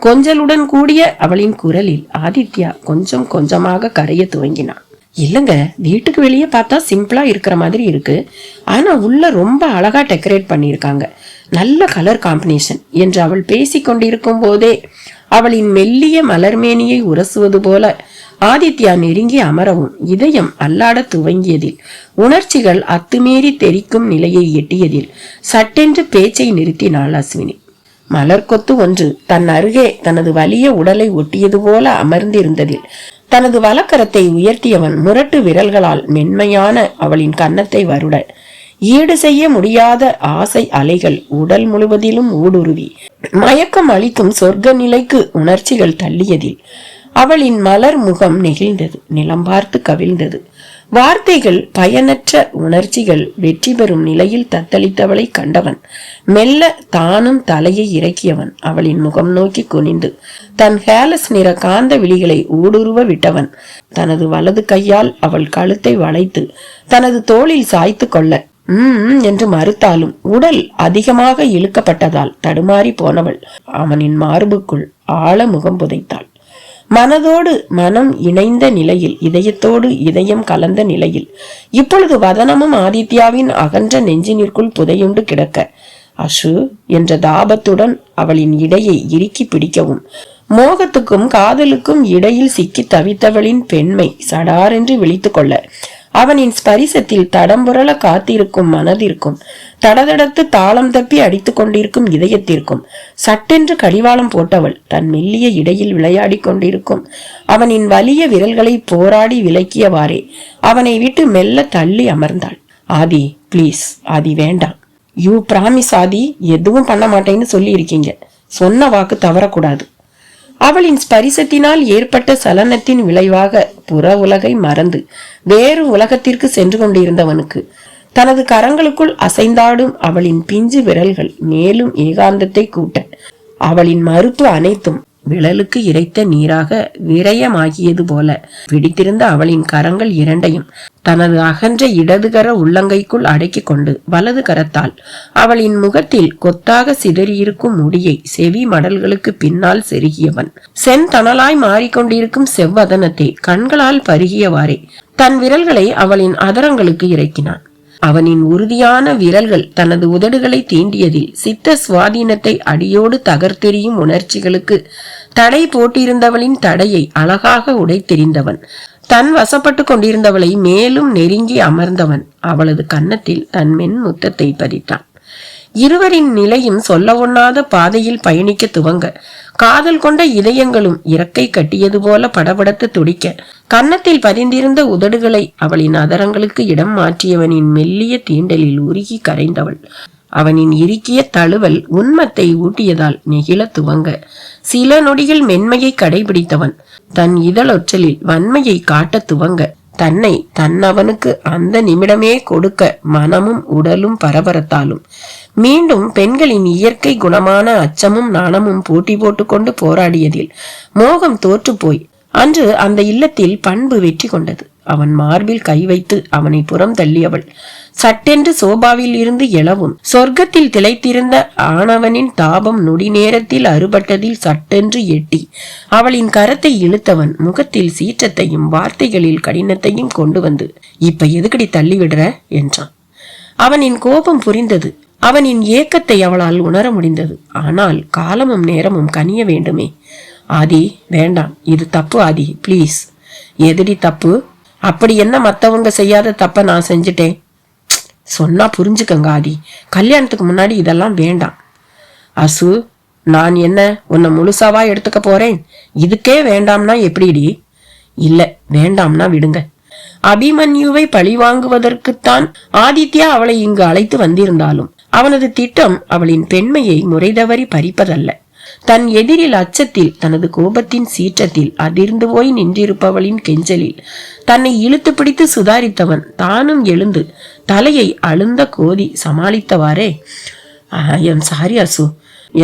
கொஞ்சலுடன் கூடிய அவளின் குரலில் ஆதித்யா கொஞ்சம் கொஞ்சமாக கரைய துவங்கினான். இல்லங்க, வீட்டுக்கு வெளியே பார்த்தா சிம்பிளா இருக்கிற மாதிரி இருக்கு, ஆனா உள்ள ரொம்ப அழகா டெக்கரேட் பண்ணிருக்காங்க, நல்ல கலர் காம்பினேஷன் என்று அவள் பேசி கொண்டிருக்கும் போதே அவளின் மெல்லிய மலர்மேனியை உரசுவது போல ஆதித்யா நெருங்கி அமரவும் இதயம் அல்லாட துவங்கியதில், உணர்ச்சிகள் அத்துமீறி தெரிக்கும் நிலையை எட்டியதில் சட்டென்று பேச்சை நிறுத்தினாள் அஸ்வினி. மலர் கொத்து ஒன்று தன் அருகே தனது வலிய உடலை ஒட்டியது போல அமர்ந்திருந்ததில் தனது வலக்கரத்தை உயர்த்தியவன் முரட்டு விரல்களால் மென்மையான அவளின் கன்னத்தை வருட, ஈடு செய்ய முடியாத ஆசை அலைகள் உடல் முழுவதிலும் ஊடுருவி மயக்கம் அளிக்கும் சொர்க்க நிலைக்கு உணர்ச்சிகள் தள்ளியதில் அவளின் மலர் முகம் நெகிழ்ந்தது, நிலம் பார்த்து கவிழ்ந்தது. வார்த்தைகள் பயனற்ற, உணர்ச்சிகள் வெற்றி பெறும் நிலையில் தத்தளித்தவளை கண்டவன் மெல்ல தானும் தலையை இறக்கியவன். அவளின் முகம் நோக்கி குனிந்து தன் ஹேலஸ் நிற காந்த விழிகளை ஊடுருவ விட்டவன் தனது வலது கையால் அவள் கழுத்தை வளைத்து தனது தோளில் சாய்த்து கொள்ள என்று மறுத்தாலும் உடல் அதிகமாக இழுக்கப்பட்டதால் தடுமாறி போனவள் அவனின் மார்புக்குள் ஆழ முகம் புதைத்தாள். மனதோடு மனம் இணைந்த நிலையில், இதயத்தோடு இதயம் கலந்த நிலையில் இப்பொழுது வதனமும் ஆதித்யாவின் அகன்ற நெஞ்சினிற்குள் புதையுண்டு கிடக்க, அசு என்ற தாபத்துடன் அவளின் இடையை இறுக்கி பிடிக்கவும், மோகத்துக்கும் காதலுக்கும் இடையில் சிக்கி தவித்தவளின் பெண்மை சடாரென்று விழித்து கொள்ள, அவனின் ஸ்பரிசத்தில் தடம்புரள காத்திருக்கும் மனதிற்கும் தடதடத்து தாளம் தப்பி அடித்துக் கொண்டிருக்கும் இதயத்திற்கும் சட்டென்று கடிவாளம் போட்டவள் தன் மெல்லிய இடையில் விளையாடி கொண்டிருக்கும் அவனின் வலிய விரல்களை போராடி விலக்கியவாறே அவனை விட்டு மெல்ல தள்ளி அமர்ந்தாள். ஆதி, பிளீஸ் ஆதி, வேண்டாம். யூ பிராமிஸ் ஆதி, எதுவும் பண்ண மாட்டேன்னு சொல்லி இருக்கீங்க. சொன்ன வாக்கு தவறக்கூடாது. அவளின் ஸ்பரிசத்தினால் ஏற்பட்ட சலனத்தின் விளைவாக புற உலகை மறந்து வேறு உலகத்திற்கு சென்று கொண்டிருந்தவனுக்கு தனது கரங்களுக்குள் அசைந்தாடும் அவளின் பிஞ்சு விரல்கள் மேலும் ஏகாந்தத்தை கூட்ட, அவளின் மறுப்பு அனைத்தும் விழலுக்கு இறைத்த நீராக விரயமாகியது போல பிடித்திருந்த அவளின் கரங்கள் இரண்டையும் தனது அகன்ற இடதுகர உள்ளங்கைக்குள் அடக்கி கொண்டு வலது கரத்தால் அவளின் முகத்தில் கொத்தாக சிதறியிருக்கும் முடியை செவி மடல்களுக்கு பின்னால் செருகியவன் செந்தணலாய் மாறிக்கொண்டிருக்கும் செவ்வதனத்தை கண்களால் பருகியவாறே தன் விரல்களை அவளின் அதரங்களுக்கு இறக்கினான். அவனின் உறுதியான விரல்கள் தனது உதடுகளை தீண்டியதில் சித்த சுவாதீனத்தை அடியோடு தகர்த்தெறியும் உணர்ச்சிகளுக்கு தடை போட்டிருந்தவளின் தடையை அழகாக உடைத்தெறிந்தவன் தன் வசப்பட்டு கொண்டிருந்தவளை மேலும் நெருங்கி அமர்ந்தவன் அவளது கன்னத்தில் தன் மென் முத்தத்தை பதித்தான். இருவரின் நிலையும் சொல்ல ஒண்ணாத பாதையில் பயணிக்க துவங்க, காதல் கொண்ட இதயங்களும் இறக்கை கட்டியது போல படபடத்து துடிக்க, கன்னத்தில் பதிந்திருந்த உதடுகளை அவளின் அதரங்களுக்கு இடம் மாற்றியவனின் மெல்லிய தீண்டலில் உருகி கரைந்தவள் அவனின் இறுக்கிய தழுவல் உன்மத்தை ஊட்டியதால் நெகிழ துவங்க, சில நொடிகள் மென்மையை கடைபிடித்தவன் தன் இதழொற்றலில் வன்மையை காட்ட துவங்க, தன்னை தன்னவனுக்கு அந்த நிமிடமே கொடுக்க மனமும் உடலும் பரபரத்தாலும் மீண்டும் பெண்களின் இயற்கை குணமான அச்சமும் நாணமும் போட்டி போட்டுக்கொண்டு போராடியதில் மோகம் தோற்று போய் அன்று அந்த இல்லத்தில் பண்பு வெற்றி கொண்டது. அவன் மார்பில் கை வைத்து அவனை புறம் தள்ளியவள் சட்டென்று சோபாவில் இருந்து எழவும், சொர்க்கத்தில் திளைத்திருந்த ஆணவனின் தாபம் நொடி நேரத்தில் அறுபட்டதில் சட்டென்று எட்டி அவளின் கரத்தை இழுத்தவன் முகத்தில் சீற்றத்தையும் வார்த்தைகளில் கடினத்தையும் கொண்டு வந்து, இப்ப எதுக்கடி தள்ளி விடுற என்றான். அவனின் கோபம் புரிந்தது. அவனின் ஏக்கத்தை அவளால் உணர முடிந்தது. ஆனால் காலமும் நேரமும் கனிய வேண்டுமே. ஆதி, வேண்டாம், இது தப்பு ஆதி, பிளீஸ். எதுடி தப்பு? அப்படி என்ன மத்தவங்க செய்யாத தப்ப நான் செஞ்சுட்டேன்? சொன்னா புரிஞ்சுக்கங்க ஆதி, கல்யாணத்துக்கு முன்னாடி இதெல்லாம் வேண்டாம். அசு, நான் என்ன உன்னை முழுசாவா எடுத்துக்க போறேன்? இதுக்கே வேண்டாம்னா எப்படிடி? இல்ல, வேண்டாம்னா விடுங்க. அபிமன்யுவை பழி வாங்குவதற்குத்தான் ஆதித்யா அவளை இங்கு அழைத்து வந்திருந்தாலும் அவனது திட்டம் அவளின் பெண்மையை முறைதவறி பறிப்பதல்ல. தன் எதிரில் அச்சத்தில் தனது கோபத்தின் சீற்றத்தில் அதிர்ந்து போய் நின்றிருப்பவளின் கெஞ்சலில் தன்னை இழுத்து பிடித்து சுதாரித்தவன் தானும் எழுந்து தலையை அழுந்த கோதி சமாளித்தவாறே, எம் சாரி அசு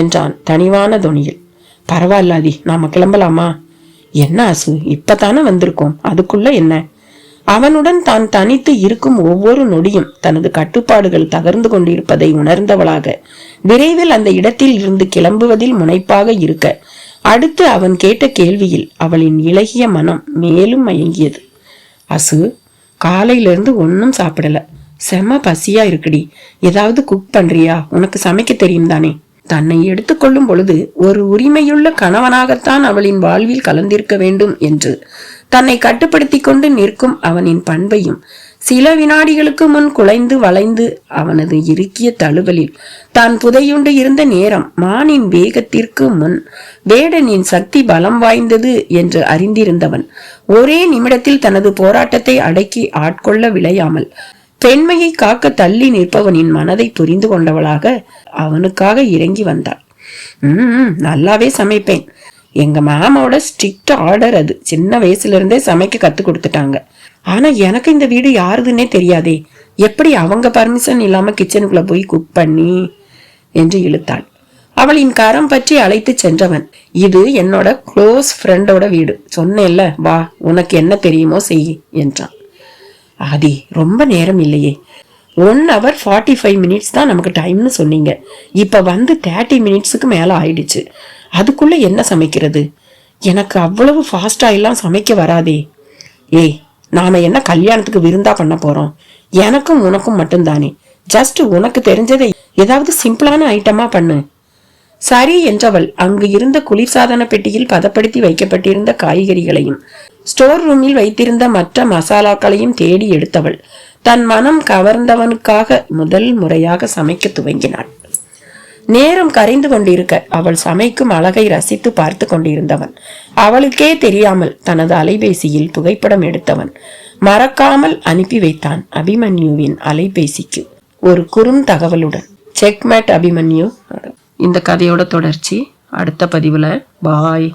என்றான் தனிவான தொனியில். பரவாயில்லாதி, நாம கிளம்பலாமா? என்ன அசு, இப்பதானே வந்திருக்கோம், அதுக்குள்ள என்ன? அவனுடன் தான் தனித்து இருக்கும் ஒவ்வொரு நொடியும் தனது கட்டுப்பாடுகள் தகர்ந்து கொண்டிருப்பதை உணர்ந்தவளாக விரைவில் அந்த இடத்தில் இருந்து கிளம்புவதில் முனைப்பாக இருக்க, அடுத்து அவன் கேட்ட கேள்வியில் அவளின் இளகிய மனம் மேலும் மயங்கியது. அசு, காலையிலிருந்து ஒன்னும் சாப்பிடல, செம பசியா இருக்குடி, ஏதாவது குக் பண்றியா? உனக்கு சமைக்க தெரியும் தானே? தன்னை எடுத்துக்கொள்ளும் பொழுது ஒரு உரிமையுள்ள கணவனாகத்தான் அவளின் வாழ்வில் கலந்திருக்க வேண்டும் என்று தன்னை கட்டுப்படுத்தி கொண்டு நிற்கும் அவனின் பண்பையும் சில வினாடிகளுக்கு முன் குலைந்து வளைந்து அவனது இறுக்கிய தழுவலில் தான் புதையுண்டு இருந்த நேரம் மானின் வேகத்திற்கு முன் வேடனின் சக்தி பலம் வாய்ந்தது என்று அறிந்திருந்தவன் ஒரே நிமிடத்தில் தனது போராட்டத்தை அடக்கி ஆட்கொள்ள விளையாமல் பெண்மையை காக்க தள்ளி நிற்பவனின் மனதை புரிந்து கொண்டவளாக அவனுக்காக இறங்கி வந்தாள். நல்லாவே சமைப்பேன். எங்க மாமாவோட ஸ்ட்ரிக்ட் ஆர்டர் அது. சின்ன வயசுல இருந்தே சமைக்க கத்து கொடுத்துட்டாங்க. ஆனா எனக்கு இந்த வீடு யாருதுன்னே தெரியாதே. எப்படி அவங்க பர்மிஷன் இல்லாம கிச்சனுக்குள்ள போய் குக் பண்ணி என்று இழுத்தாள். அவளின் கரம் பற்றி அழைத்து சென்றவன், இது என்னோட க்ளோஸ் ஃப்ரெண்டோட வீடு. சொன்னேன்ல, வா, உனக்கு என்ன தெரியுமோ செய் என்றான். ஆதி, ரொம்ப நேரம் இல்லையே. 1 hour 45 minutes தான் நமக்கு டைம்னு சொன்னீங்க. இப்ப வந்து 30 minutesக்கு மேல ஆயிடுச்சு. அதுக்குள்ள என்ன சமைக்கிறது? எனக்கு அவ்வளவு ஃபாஸ்டா எல்லாம் சமைக்க வராதே. ஏய், நாம என்ன கல்யாணத்துக்கு விருந்தா பண்ண போறோம்? எனக்கும் உனக்கும் மட்டும்தானே. ஜஸ்ட் உனக்கு தெரிஞ்சதை ஏதாவது சிம்பிளான ஐட்டமா பண்ணு. சரி என்றவள் அங்கு இருந்த குளிர்சாதன பெட்டியில் பதப்படுத்தி வைக்கப்பட்டிருந்த காய்கறிகளையும் ஸ்டோர் ரூமில் வைத்திருந்த மற்ற மசாலாக்களையும் தேடி எடுத்தவள் தன் மனம் கவர்ந்தவனுக்காக முதல் முறையாக சமைக்க துவங்கினாள். நேரம் கரைந்து கொண்டிருக்க அவள் சமைக்கும் அழகை ரசித்து பார்த்து கொண்டிருந்தவன் அவளுக்கே தெரியாமல் தனது அலைபேசியில் புகைப்படம் எடுத்தவன் மறக்காமல் அனுப்பி வைத்தான் அபிமன்யுவின் அலைபேசிக்கு ஒரு குறும் தகவலுடன். செக்மேட் அபிமன்யு. இந்த கதையோட தொடர்ச்சி அடுத்த பதிவுல. பாய்.